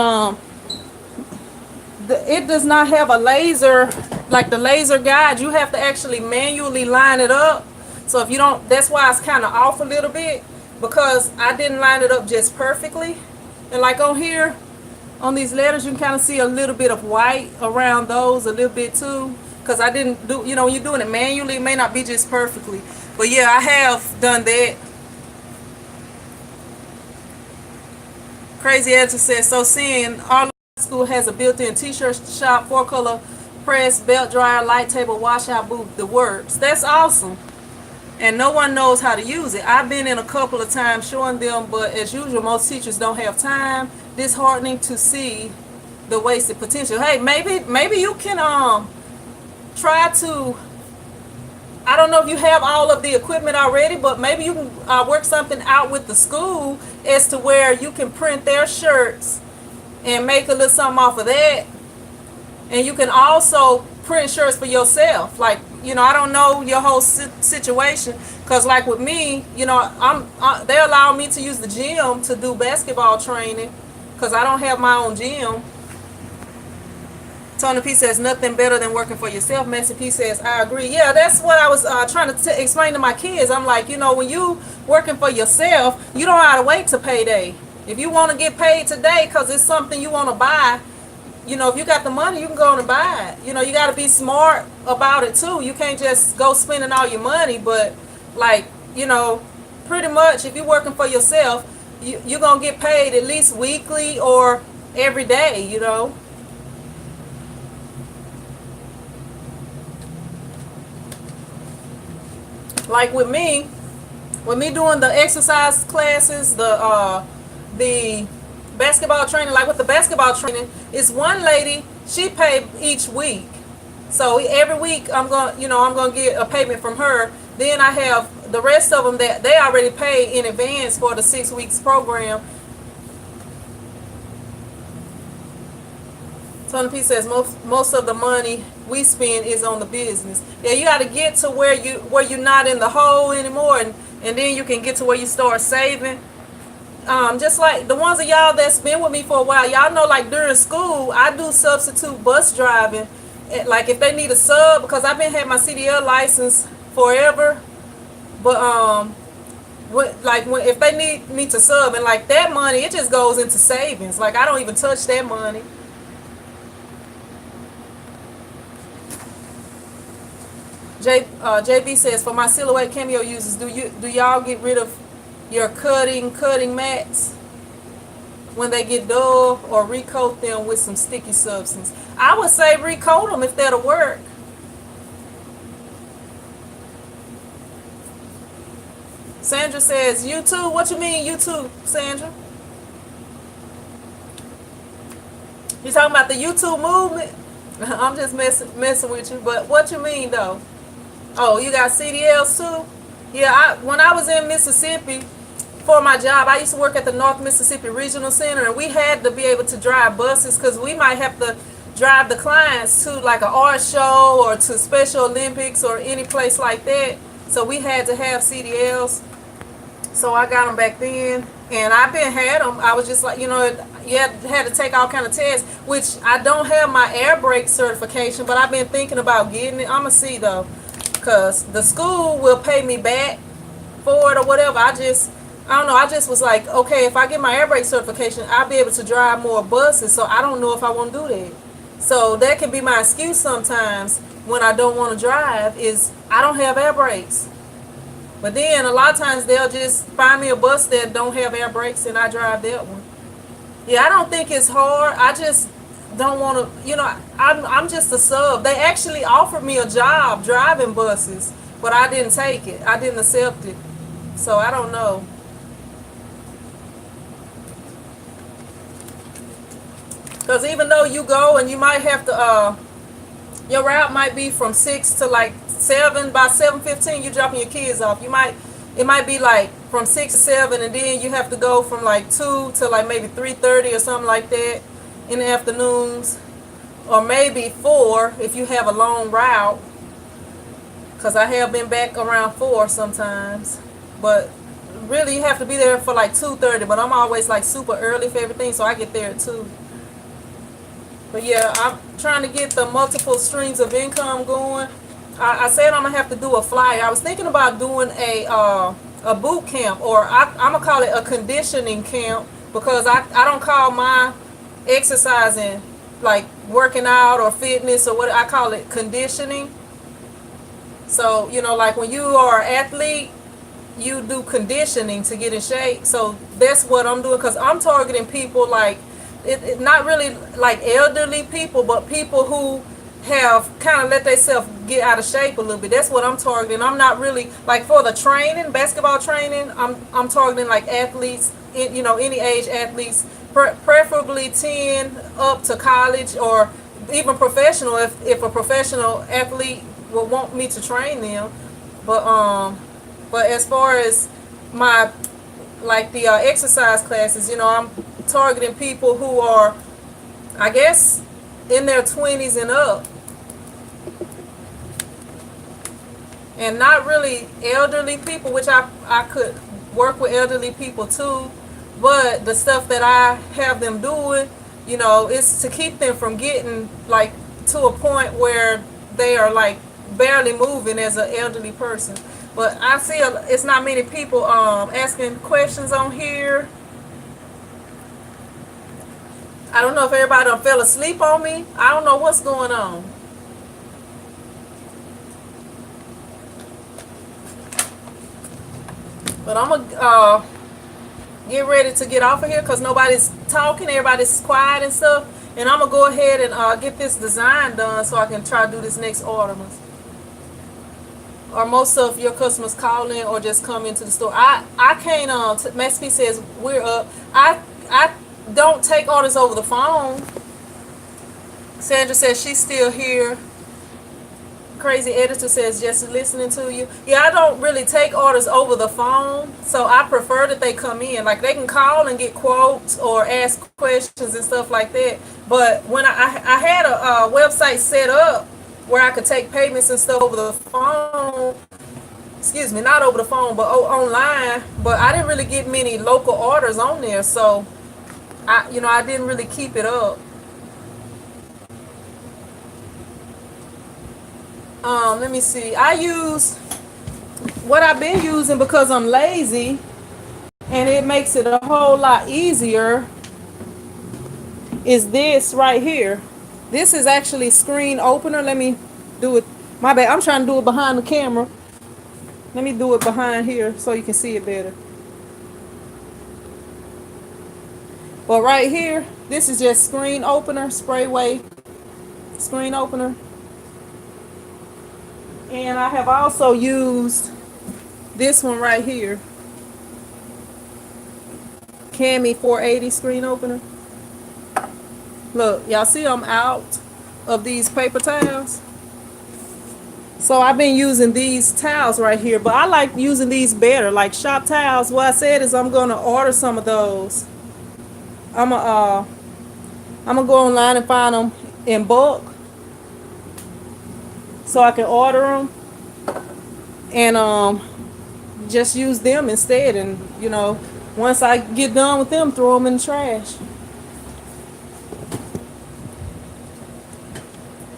it does not have a laser, like the laser guide. You have to actually manually line it up. So if you don't, that's why it's kind of off a little bit, because I didn't line it up just perfectly. And like on here, on these letters, you can kind of see a little bit of white around those, a little bit too, because I didn't do, when you're doing it manually, it may not be just perfectly. But yeah, I have done that. Crazy Editor says, so seeing our school has a built-in t-shirt shop, 4-color press, belt dryer, light table, washout booth, the works. That's awesome. And no one knows how to use it. I've been in a couple of times showing them, but as usual, most teachers don't have time. Disheartening to see the wasted potential. Hey, maybe you can try to, I don't know if you have all of the equipment already, but maybe you can work something out with the school as to where you can print their shirts and make a little something off of that. And you can also print shirts for yourself. Like, I don't know your whole situation, because like with me, they allow me to use the gym to do basketball training, because I don't have my own gym. Tony P says, nothing better than working for yourself. Massey P says, I agree. Yeah, that's what I was trying to explain to my kids. I'm like, when you working for yourself, you don't have to wait to payday. If you want to get paid today because it's something you want to buy, if you got the money, you can go and buy it. You got to be smart about it too. You can't just go spending all your money. But like, pretty much if you're working for yourself, you're going to get paid at least weekly or every day, Like with me doing the exercise classes, the basketball training, like with the basketball training, it's one lady, she paid each week. So every week I'm going to get a payment from her. Then I have the rest of them that they already paid in advance for the 6 weeks program. Tony P says most of the money we spend is on the business. Yeah, you got to get to where you're not in the hole anymore, and then you can get to where you start saving. Just like the ones of y'all that's been with me for a while, y'all know, like during school, I do substitute bus driving. Like if they need a sub, because I've been had my CDL license forever, but if they need me to sub, and like that money, it just goes into savings. Like I don't even touch that money. JB says, for my silhouette cameo users, do y'all get rid of your cutting mats when they get dull, or recoat them with some sticky substance? I would say recoat them if that'll work. Sandra says, YouTube. What you mean YouTube, Sandra? You talking about the YouTube movement? I'm just messing with you, but what you mean though? Oh, you got CDLs too? Yeah, when I was in Mississippi for my job, I used to work at the North Mississippi Regional Center, and we had to be able to drive buses because we might have to drive the clients to like an art show or to Special Olympics or any place like that. So we had to have CDLs. So I got them back then, and I've been had them. I was just like, you had to take all kind of tests, which I don't have my air brake certification, but I've been thinking about getting it. I'm going to see though, because the school will pay me back for it or whatever. I don't know. I just was like, okay, if I get my air brake certification, I'll be able to drive more buses. So I don't know if I want to do that. So that can be my excuse sometimes when I don't want to drive, is I don't have air brakes. But then a lot of times they'll just find me a bus that don't have air brakes and I drive that one. Yeah, I don't think it's hard. I just don't want to, I'm just a sub. They actually offered me a job driving buses, but I didn't take it. I didn't accept it. So I don't know. Because even though you go and you might have to, your route might be from 6 to like 7. By 7:15 you're dropping your kids off. It might be like from 6 to 7, and then you have to go from like 2 to like maybe 3:30 or something like that in the afternoons, or maybe 4 if you have a long route, because I have been back around 4 sometimes. But really you have to be there for like 2:30, but I'm always like super early for everything, so I get there at 2. But yeah, I'm trying to get the multiple streams of income going. I said I'm gonna have to do a flyer. I was thinking about doing a boot camp, or I'm gonna call it a conditioning camp, because I don't call my exercising like working out or fitness or what. I call it conditioning. So like when you are an athlete, you do conditioning to get in shape. So that's what I'm doing, because I'm targeting people like not really like elderly people, but people who have kind of let themselves get out of shape a little bit. That's what I'm targeting. I'm not really like for the training, basketball training. I'm targeting like athletes, any age athletes, preferably 10 up to college, or even professional if a professional athlete would want me to train them. But as far as my like the exercise classes, I'm targeting people who are, I guess, in their 20s and up, and not really elderly people, which I could work with elderly people too. But the stuff that I have them doing, is to keep them from getting like to a point where they are like barely moving as an elderly person. But I see it's not many people asking questions on here. I don't know if everybody done fell asleep on me. I don't know what's going on. But I'm going to get ready to get off of here because nobody's talking. Everybody's quiet and stuff. And I'm going to go ahead and get this design done so I can try to do this next order. Or most of your customers call in or just come into the store. I can't, Max P says we're up. I don't take orders over the phone. Sandra says she's still here. Crazy Editor says just listening to you. Yeah, I don't really take orders over the phone, so I prefer that they come in. Like they can call and get quotes or ask questions and stuff like that. But when I had a website set up where I could take payments and stuff over the phone, excuse me, not over the phone, but online. But I didn't really get many local orders on there, so I didn't really keep it up. Let me see. I use what I've been using because I'm lazy, and it makes it a whole lot easier. Is this right here? This is actually screen opener. Let me do it. My bad. I'm trying to do it behind the camera. Let me do it behind here so you can see it better. But right here, this is just screen opener, sprayway screen opener. And I have also used this one right here, Cami 480 screen opener. Look, y'all see I'm out of these paper towels. So I've been using these towels right here, but I like using these better, like shop towels. What I said is I'm gonna order some of those. I'm gonna go online and find them in bulk, so I can order them and just use them instead. And once I get done with them, throw them in the trash.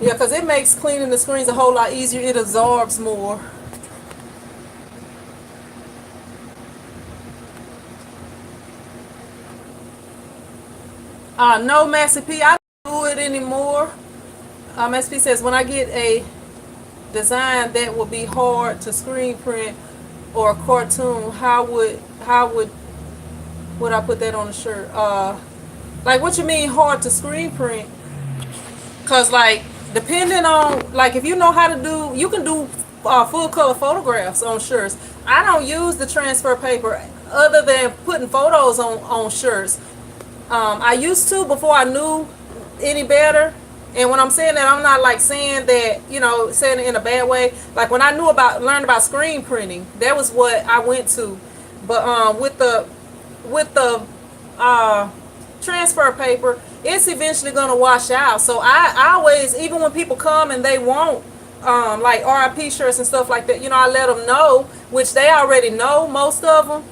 Yeah, because it makes cleaning the screens a whole lot easier. It absorbs more. No, Massey P, I don't do it anymore. SP says, when I get a design that would be hard to screen print or a cartoon, how would I put that on the shirt? Like, what you mean hard to screen print? Because, like, depending on, like, if you know how to do, you can do full color photographs on shirts. I don't use the transfer paper other than putting photos on shirts. I used to before I knew any better. And when I'm saying that, I'm not like saying that, saying it in a bad way. Like when I learned about screen printing, that was what I went to. But with the transfer paper, it's eventually gonna wash out. So I always, even when people come and they want like RIP shirts and stuff like that, I let them know, which they already know, most of them,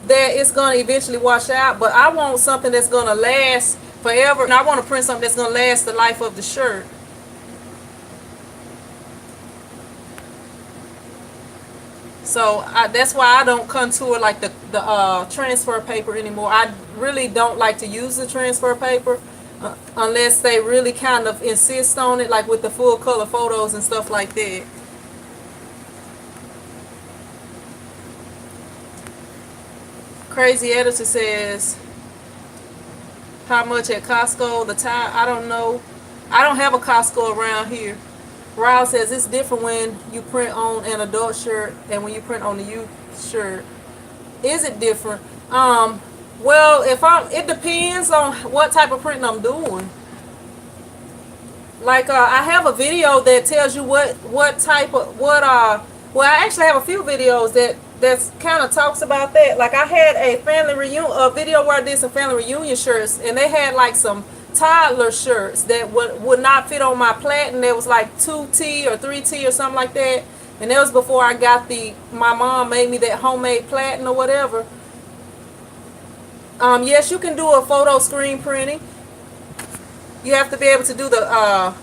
that it's gonna eventually wash out. But I want something that's gonna last forever, and I want to print something that's gonna last the life of the shirt. So that's why I don't contour like the transfer paper anymore. I really don't like to use the transfer paper unless they really kind of insist on it, like with the full color photos and stuff like that. Crazy Editor says, how much at Costco? The tie, I don't know. I don't have a Costco around here. Ryle says it's different when you print on an adult shirt and when you print on the youth shirt. Is it different? Well, it depends on what type of printing I'm doing. Like I have a video that tells you what type of well, I actually have a few videos that kind of talks about that. Like I had a family reunion, a video where I did some family reunion shirts, and they had like some toddler shirts that would not fit on my platen. There was like 2T or 3T or something like that, and that was before I got my mom made me that homemade platen or whatever. Yes, you can do a photo screen printing. You have to be able to do the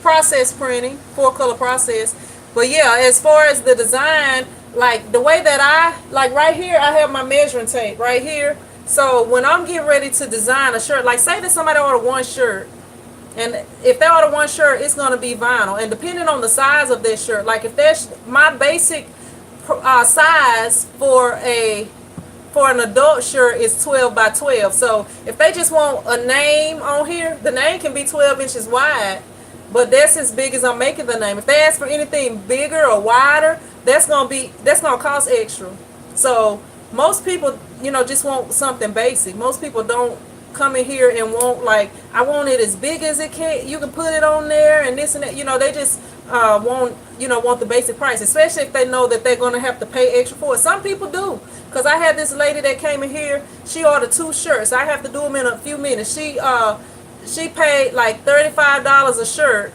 process printing, 4-color process. But yeah, as far as the design, like the way that like right here, I have my measuring tape right here. So when I'm getting ready to design a shirt, like say that somebody order one shirt, and if they order one shirt, it's going to be vinyl. And depending on the size of that shirt, like if that's my basic size for an adult shirt is 12 by 12. So if they just want a name on here, the name can be 12 inches wide, but that's as big as I'm making the name. If they ask for anything bigger or wider, that's gonna cost extra. So most people, just want something basic. Most people don't come in here and want, like, I want it as big as it can. You can put it on there and this and that. They just want the basic price, especially if they know that they're going to have to pay extra for it. Some people do, because I had this lady that came in here. She ordered 2 shirts. I have to do them in a few minutes. She paid like $35 a shirt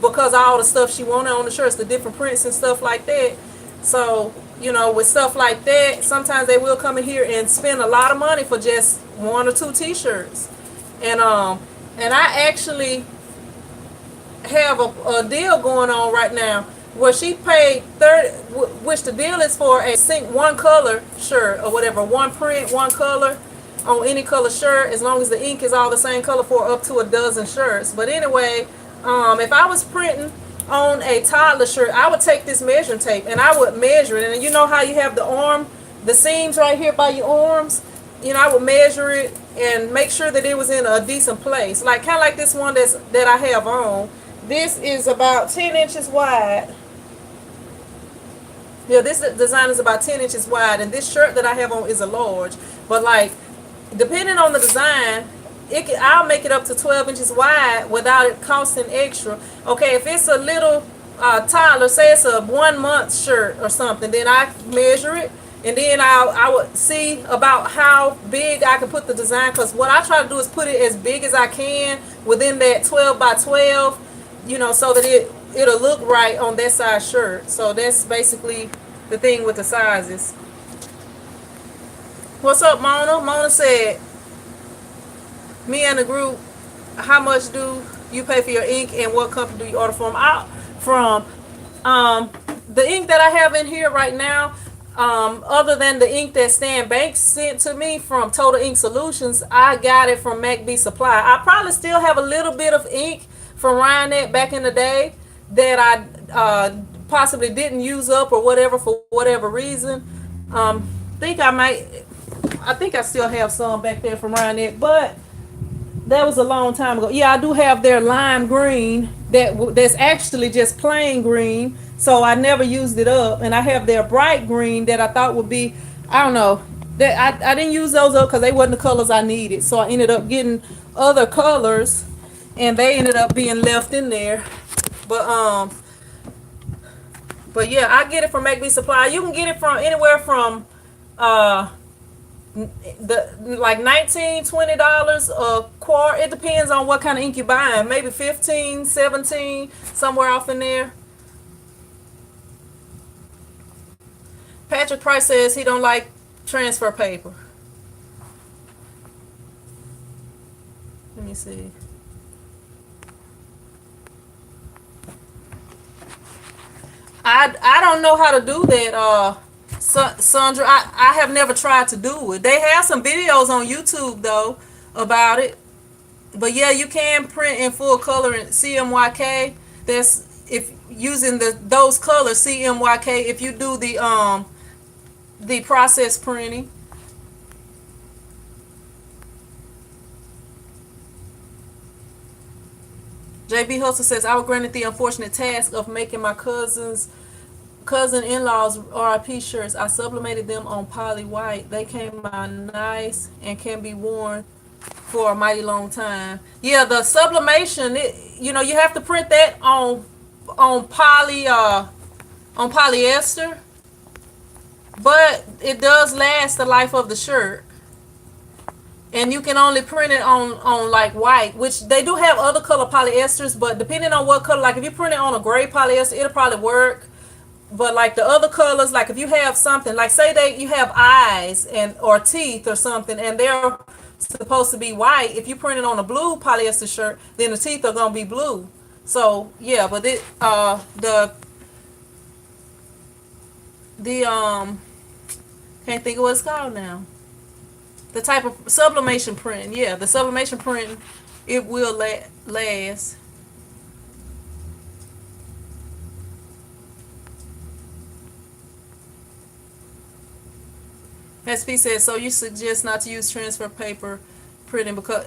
because of all the stuff she wanted on the shirts, the different prints and stuff like that. So with stuff like that, sometimes they will come in here and spend a lot of money for just 1 or 2 t-shirts. And I actually have a deal going on right now where she paid which the deal is for a 1-color shirt or whatever, 1 print, 1 color on any color shirt, as long as the ink is all the same color, for up to a dozen shirts. But anyway, if I was printing on a toddler shirt, I would take this measuring tape and I would measure it. And you know how you have the seams right here by your arms? I would measure it and make sure that it was in a decent place. Like kind of like this one that I have on. This is about 10 inches wide. Yeah, this design is about 10 inches wide, and this shirt that I have on is a large. But like, depending on the design, I'll make it up to 12 inches wide without it costing extra. Okay, if it's a little toddler, say it's a 1-month shirt or something, then I measure it, and then I would see about how big I can put the design, because what I try to do is put it as big as I can within that 12 by 12, so that it'll look right on that size shirt. So that's basically the thing with the sizes. What's up, Mona? Mona said, me and the group, how much do you pay for your ink and what company do you order from? The ink that I have in here right now, other than the ink that Stan Banks sent to me from Total Ink Solutions, I got it from MacB Supply. I probably still have a little bit of ink from Ryanette back in the day that I possibly didn't use up or whatever for whatever reason. I think I still have some back there from Ryanette, but that was a long time ago. Yeah, I do have their lime green that's actually just plain green, so I never used it up. And I have their bright green that I thought would be, I don't know, that I didn't use those up because they wasn't the colors I needed. So I ended up getting other colors, and they ended up being left in there. But yeah, I get it from MacB Supply. You can get it from anywhere from like $19-$20 a quart. It depends on what kind of ink you're buying. Maybe 15, 17, somewhere off in there. Patrick Price says he don't like transfer paper. see. I don't know how to do that, Sandra. I have never tried to do it. They have some videos on YouTube though about it. But yeah, you can print in full color in CMYK. That's if using those colors CMYK. If you do the process printing. JB Hustle says, I was granted the unfortunate task of making my cousin-in-laws RIP shirts. I sublimated them on poly white. They came out nice and can be worn for a mighty long time. Yeah, the sublimation, you have to print that on polyester, but it does last the life of the shirt. And you can only print it on like white, which they do have other color polyesters, but depending on what color, like if you print it on a gray polyester, it'll probably work. But like the other colors, like if you have something, like say you have eyes or teeth or something, and they're supposed to be white, if you print it on a blue polyester shirt, then the teeth are gonna be blue. So yeah, but can't think of what it's called now. The type of sublimation printing, yeah, the sublimation printing, it will last. SP says, so you suggest not to use transfer paper printing because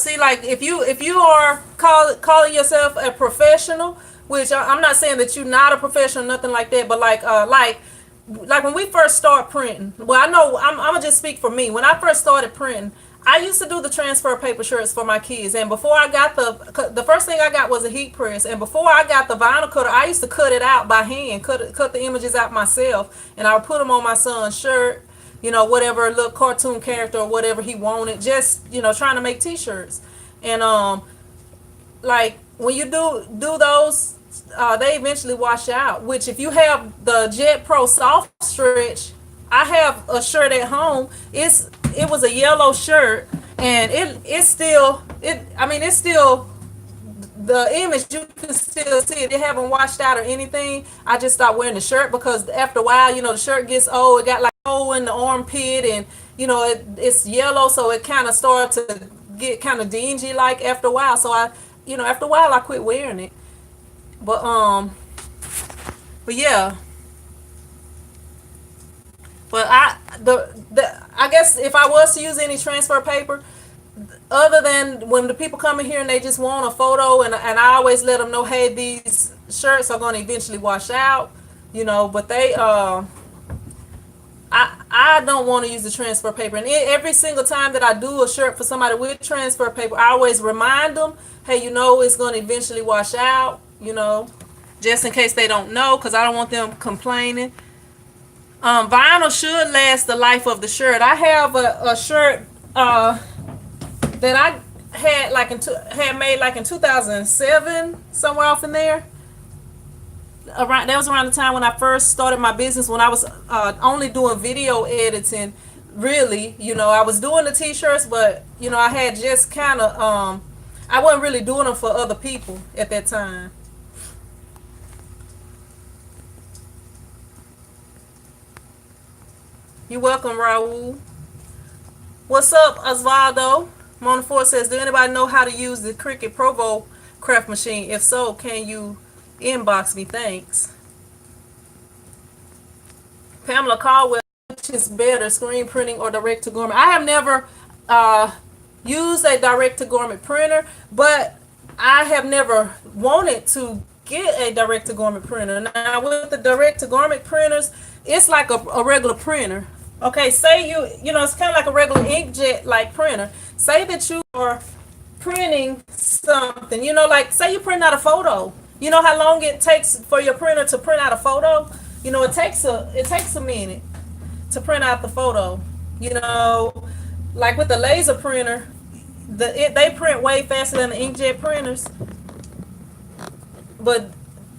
see, like if you are calling yourself a professional, which I'm not saying that you're not a professional, nothing like that, but like when we first start printing, well, I know I'm gonna just speak for me. When I first started printing, I used to do the transfer paper shirts for my kids, and before I got the first thing I got was a heat press, and before I got the vinyl cutter, I used to cut it out by hand, cut the images out myself, and I would put them on my son's shirt, whatever little cartoon character or whatever he wanted, just trying to make t-shirts. And like when you do those, they eventually wash out, which if you have the Jet Pro soft stretch, I have a shirt at home. It was a yellow shirt, and it's still the image, you can still see it. It haven't washed out or anything. I just stopped wearing the shirt because after a while, the shirt gets old. It got like a hole in the armpit, and it's yellow, so it kind of started to get kind of dingy like after a while. So after a while I quit wearing it. But yeah. But I guess if I was to use any transfer paper, other than when the people come in here and they just want a photo, and I always let them know, hey, these shirts are going to eventually wash out, but they I don't want to use the transfer paper. And every single time that I do a shirt for somebody with transfer paper, I always remind them, hey, it's going to eventually wash out, just in case they don't know, because I don't want them complaining. Vinyl should last the life of the shirt. I have a shirt that I had made like in 2007, somewhere off in there. That was around the time when I first started my business, when I was only doing video editing. Really, I was doing the t-shirts, but I had just kind of I wasn't really doing them for other people at that time. You're welcome, Raul. What's up, Osvaldo? Mona Ford says, do anybody know how to use the Cricut Provo craft machine? If so, can you inbox me? Thanks. Pamela Caldwell, which is better, screen printing or direct to garment? I have never used a direct to garment printer, but I have never wanted to get a direct to garment printer. Now with the direct to garment printers, it's like a regular printer. Okay, say it's kind of like a regular inkjet like printer. Say that you are printing something, like say you print out a photo. You know how long it takes for your printer to print out a photo? It takes a minute to print out the photo. Like with the laser printer, they print way faster than the inkjet printers. But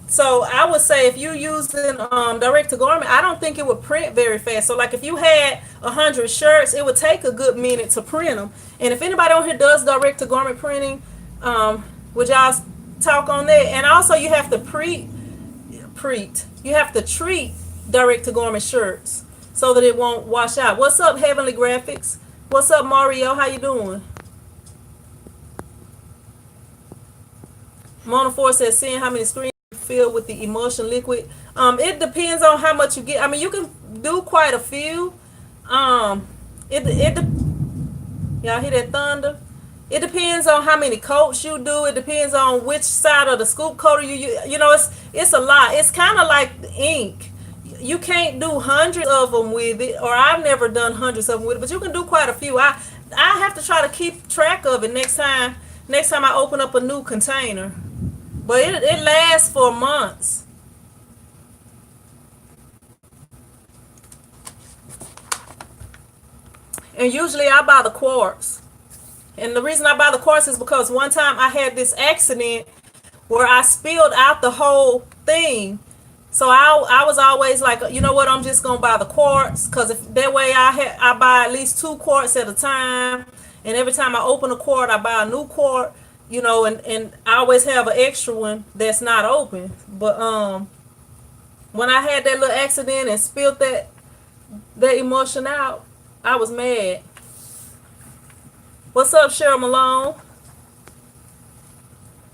So I would say if you're using direct to garment, I don't think it would print very fast. So like if you had 100 shirts, it would take a good minute to print them. And if anybody on here does direct to garment printing, would y'all talk on that? And also you have to you have to treat direct to garment shirts so that it won't wash out. What's up, Heavenly Graphics? What's up, Mario? How you doing? Mona Ford says, seeing how many screens filled with the emulsion liquid. It depends on how much you get. I mean, you can do quite a few. Y'all hear that thunder? It depends on how many coats you do. It depends on which side of the scoop coater you use. You know, it's a lot. It's kind of like ink. You can't do hundreds of them with it, or I've never done hundreds of them with it, but you can do quite a few. I have to try to keep track of it next time I open up a new container. But it lasts for months. And usually I buy the quarts. And the reason I buy the quarts is because one time I had this accident where I spilled out the whole thing. So I was always like, you know what, I'm just going to buy the quarts. Because if that way I buy at least 2 quarts at a time. And every time I open a quart, I buy a new quart. You know, and I always have an extra one that's not open. But when I had that little accident and spilled that emulsion out, I was mad. What's up, Cheryl Malone?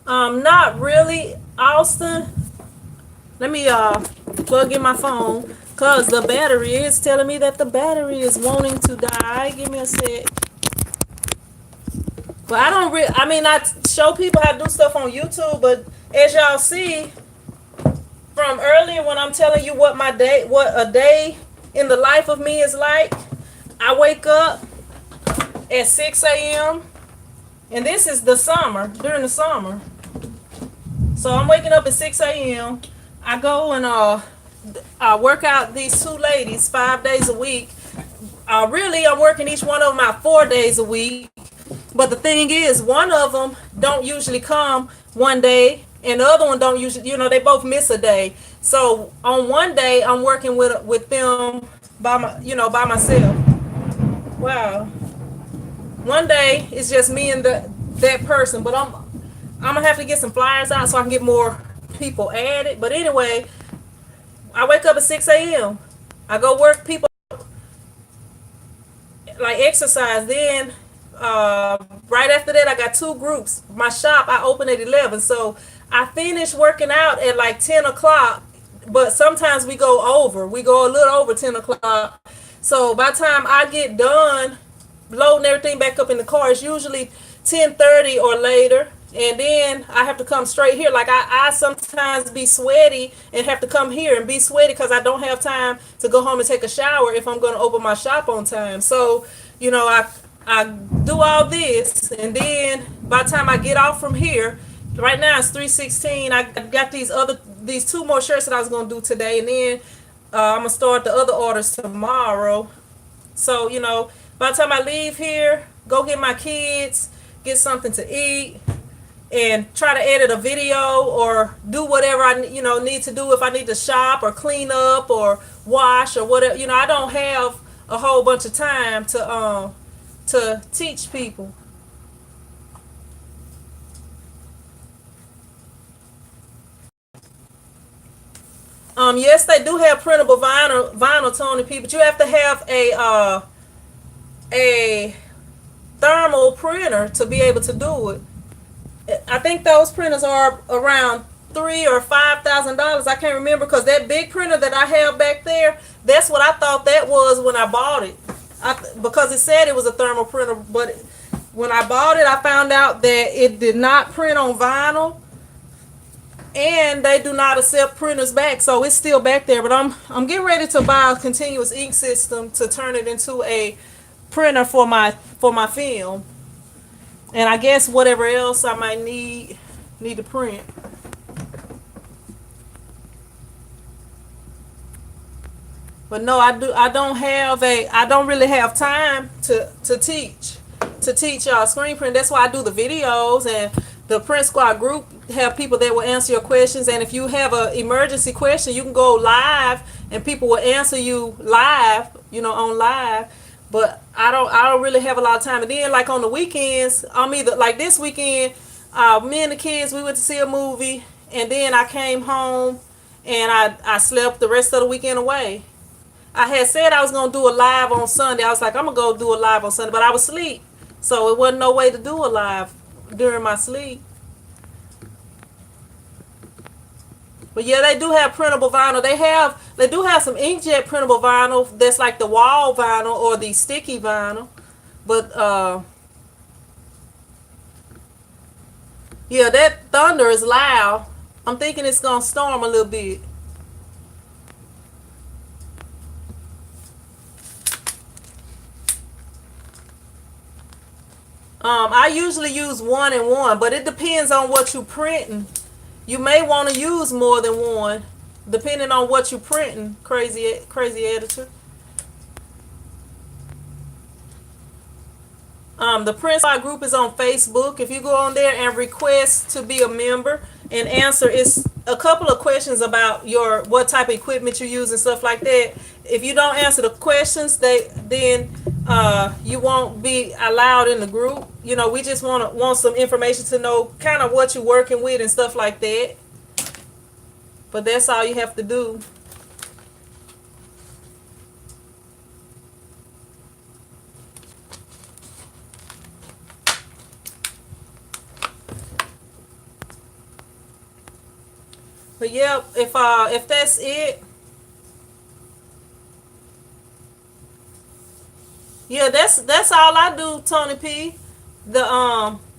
Not really, Austin. Let me plug in my phone, cause the battery is telling me that the battery is wanting to die. Give me a sec. But I mean, I show people how to do stuff on YouTube, but as y'all see from earlier when I'm telling you what a day in the life of me is like, I wake up at 6 a.m. and this is during the summer. So I'm waking up at 6 a.m. I go and I work out these 2 ladies 5 days a week. Really, I'm working each one of them out 4 days a week. But the thing is, one of them don't usually come one day, and the other one don't usually, you know, they both miss a day. So on one day, I'm working with them by myself. Wow. One day it's just me and that person, but I'm gonna have to get some flyers out so I can get more people added. But anyway, I wake up at 6 a.m. I go work people, like exercise, then. Right after that, I got 2 groups. My shop, I open at 11. So I finish working out at like 10 o'clock, but sometimes we go over. We go a little over 10 o'clock. So by the time I get done loading everything back up in the car, it's usually 10:30 or later. And then I have to come straight here. Like I sometimes be sweaty and have to come here and be sweaty because I don't have time to go home and take a shower if I'm going to open my shop on time. So, you know, I do all this, and then by the time I get off from here, right now it's 3:16. I got these 2 more shirts that I was gonna do today, and then I'm gonna start the other orders tomorrow. So, you know, by the time I leave here, go get my kids, get something to eat, and try to edit a video or do whatever I need to do if I need to shop or clean up or wash or whatever. You know, I don't have a whole bunch of time to teach people. Yes, they do have printable vinyl Tony P, but you have to have a thermal printer to be able to do it. I think those printers are around $3,000 or $5,000. I can't remember, because that big printer that I have back there, that's what I thought that was when I bought it. Because it said it was a thermal printer, but when I bought it, I found out that it did not print on vinyl, and they do not accept printers back, so it's still back there. But I'm getting ready to buy a continuous ink system to turn it into a printer for my film, and I guess whatever else I might need to print. But no, I don't really have time to teach screen print. That's why I do the videos, and the Print Squad group have people that will answer your questions. And if you have an emergency question, you can go live and people will answer you live, on live. But I don't really have a lot of time. And then like on the weekends, I'm either like this weekend, me and the kids, we went to see a movie, and then I came home and I slept the rest of the weekend away. I had said I was gonna do a live on Sunday. I was like, I'm gonna go do a live on Sunday, but I was asleep, so it wasn't no way to do a live during my sleep. But yeah, they do have printable vinyl. They do have some inkjet printable vinyl that's like the wall vinyl or the sticky vinyl. But yeah, that thunder is loud. I'm thinking it's gonna storm a little bit. I usually use 1 and 1, but it depends on what you're printing. You may want to use more than one, depending on what you're printing. Crazy editor. The Print Squad group is on Facebook. If you go on there and request to be a member and answer, it's a couple of questions about what type of equipment you use and stuff like that. If you don't answer the questions, then you won't be allowed in the group. We just want some information to know kind of what you're working with and stuff like that. But that's all you have to do. But yeah, if that's it, yeah, that's all I do, Tony P. The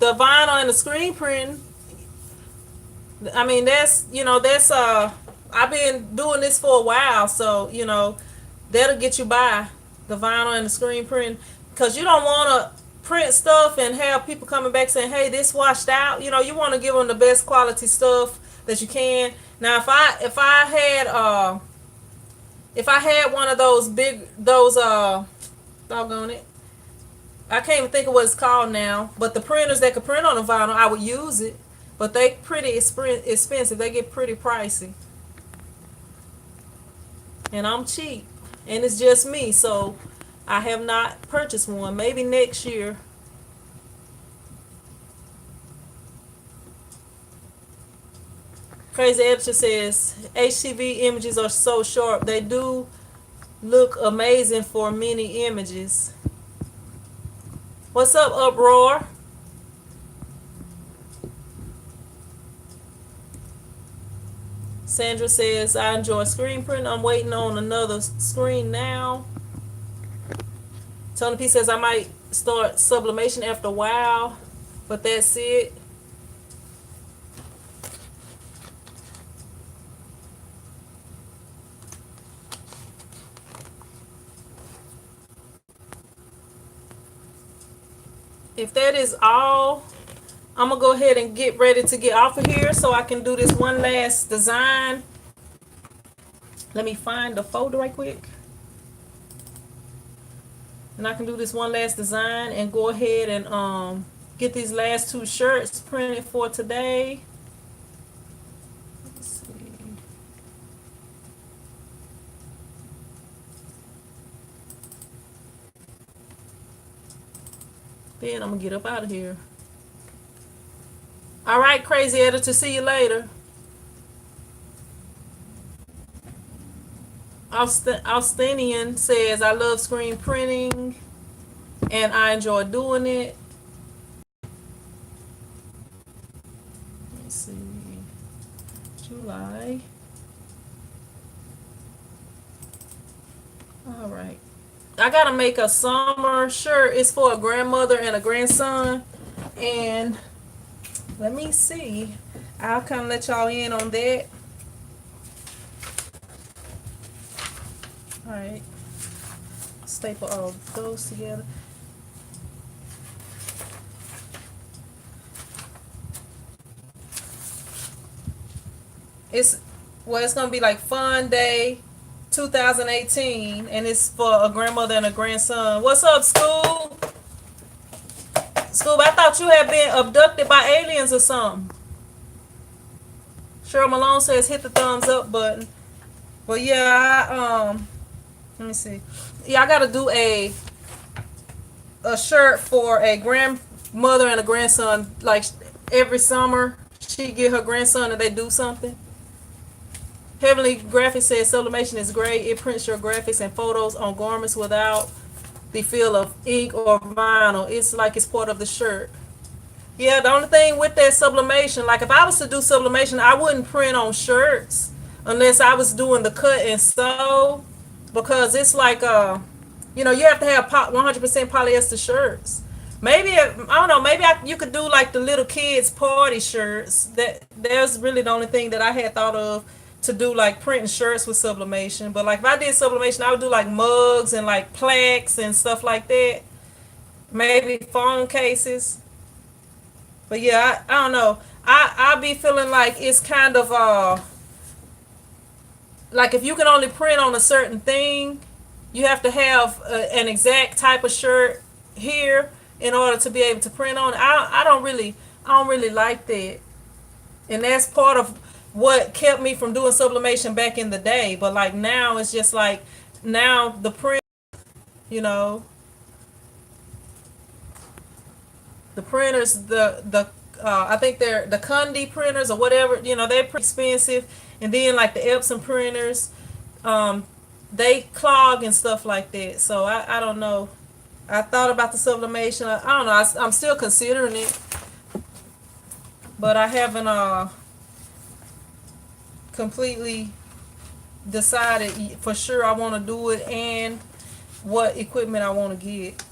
vinyl and the screen printing. I mean, that's I've been doing this for a while, so that'll get you by, the vinyl and the screen printing, because you don't want to print stuff and have people coming back saying, hey, this washed out. You want to give them the best quality stuff that you can. Now, if I had one of those doggone it, I can't even think of what it's called now, but the printers that could print on the vinyl, I would use it, but they pretty expensive. They get pretty pricey, and I'm cheap, and it's just me, so I have not purchased one. Maybe next year. Crazy Editor says HTV images are so sharp. They do look amazing for many images. What's up, Uproar? Sandra says, I enjoy screen printing. I'm waiting on another screen now. Tony P says, I might start sublimation after a while, but that's it. If that is all, I'm going to go ahead and get ready to get off of here so I can do this one last design. Let me find the folder right quick. And I can do this one last design and go ahead and get these last 2 shirts printed for today. Let's see. Then I'm going to get up out of here. All right, Crazy Editor, see you later. Austinian says, I love screen printing and I enjoy doing it. Let's see. July. All right. I got to make a summer shirt. It's for a grandmother and a grandson. And let me see. I'll kind of let y'all in on that. All right. Staple all those together. It's going to be like Fun Day 2018, and it's for a grandmother and a grandson. What's up, Scoob? Scoob, I thought you had been abducted by aliens or something. Cheryl Malone says hit the thumbs up button. But yeah, let me see. Yeah, I gotta do a shirt for a grandmother and a grandson. Like every summer, she get her grandson and they do something. Heavenly Graphics says sublimation is great. It prints your graphics and photos on garments without the feel of ink or vinyl. It's like it's part of the shirt. Yeah, the only thing with that sublimation, like if I was to do sublimation, I wouldn't print on shirts unless I was doing the cut and sew, because it's like you have to have 100% polyester shirts. Maybe I don't know. Maybe you could do like the little kids party shirts. There's really the only thing that I had thought of to do, like printing shirts with sublimation. But like if I did sublimation, I would do like mugs and like plaques and stuff like that. Maybe phone cases. But yeah, I don't know. I be feeling like it's kind of like if you can only print on a certain thing, you have to have an exact type of shirt here in order to be able to print on it. I don't really like that, and that's part of what kept me from doing sublimation back in the day. But like now, it's just like now the print, you know, the printers, the I think they're the Kunde printers or whatever, they're pretty expensive. And then like the Epson printers, they clog and stuff like that. So I don't know. I thought about the sublimation. I don't know. I'm still considering it, but I haven't completely decided for sure I want to do it and what equipment I want to get.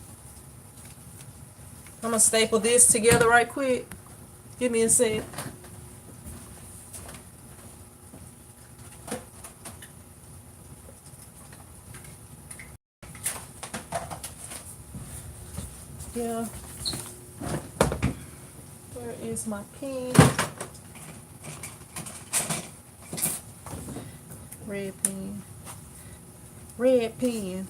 I'm gonna staple this together right quick. Give me a sec. Yeah. Where is my pen? Red pen. Red pen.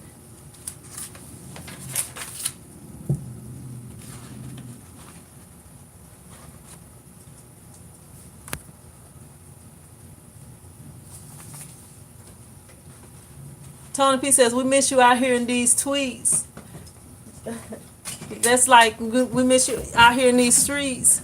Tony P says, we miss you out here in these tweets. That's like, we miss you out here in these streets.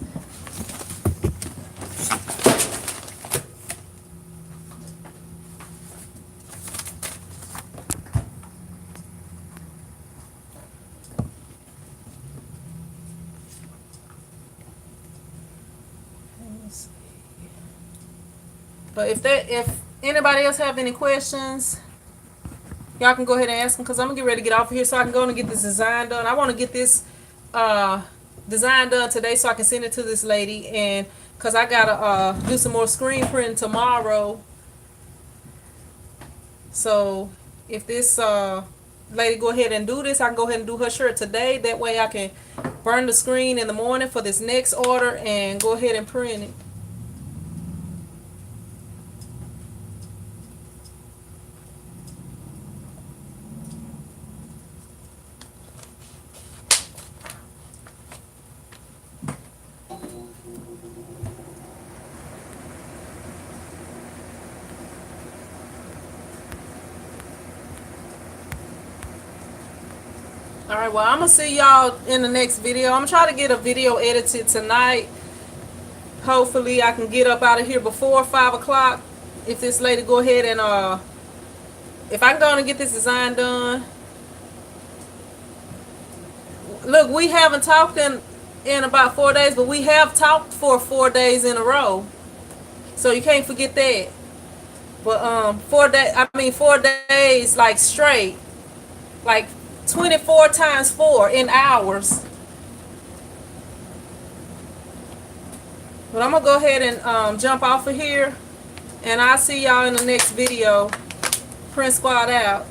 But if anybody else have any questions, y'all can go ahead and ask them, because I'm going to get ready to get off of here so I can go and get this design done. I want to get this design done today so I can send it to this lady, and because I got to do some more screen printing tomorrow. So if this lady go ahead and do this, I can go ahead and do her shirt today. That way I can burn the screen in the morning for this next order and go ahead and print it. Alright, well, I'm going to see y'all in the next video. I'm going to try to get a video edited tonight. Hopefully, I can get up out of here before 5 o'clock. If this lady go ahead and, if I can go on and get this design done. Look, we haven't talked in about 4 days, but we have talked for 4 days in a row. So you can't forget that. But 4 days like straight. Like 24 times 4 in hours. But I'm going to go ahead and jump off of here. And I'll see y'all in the next video. Print Squad out.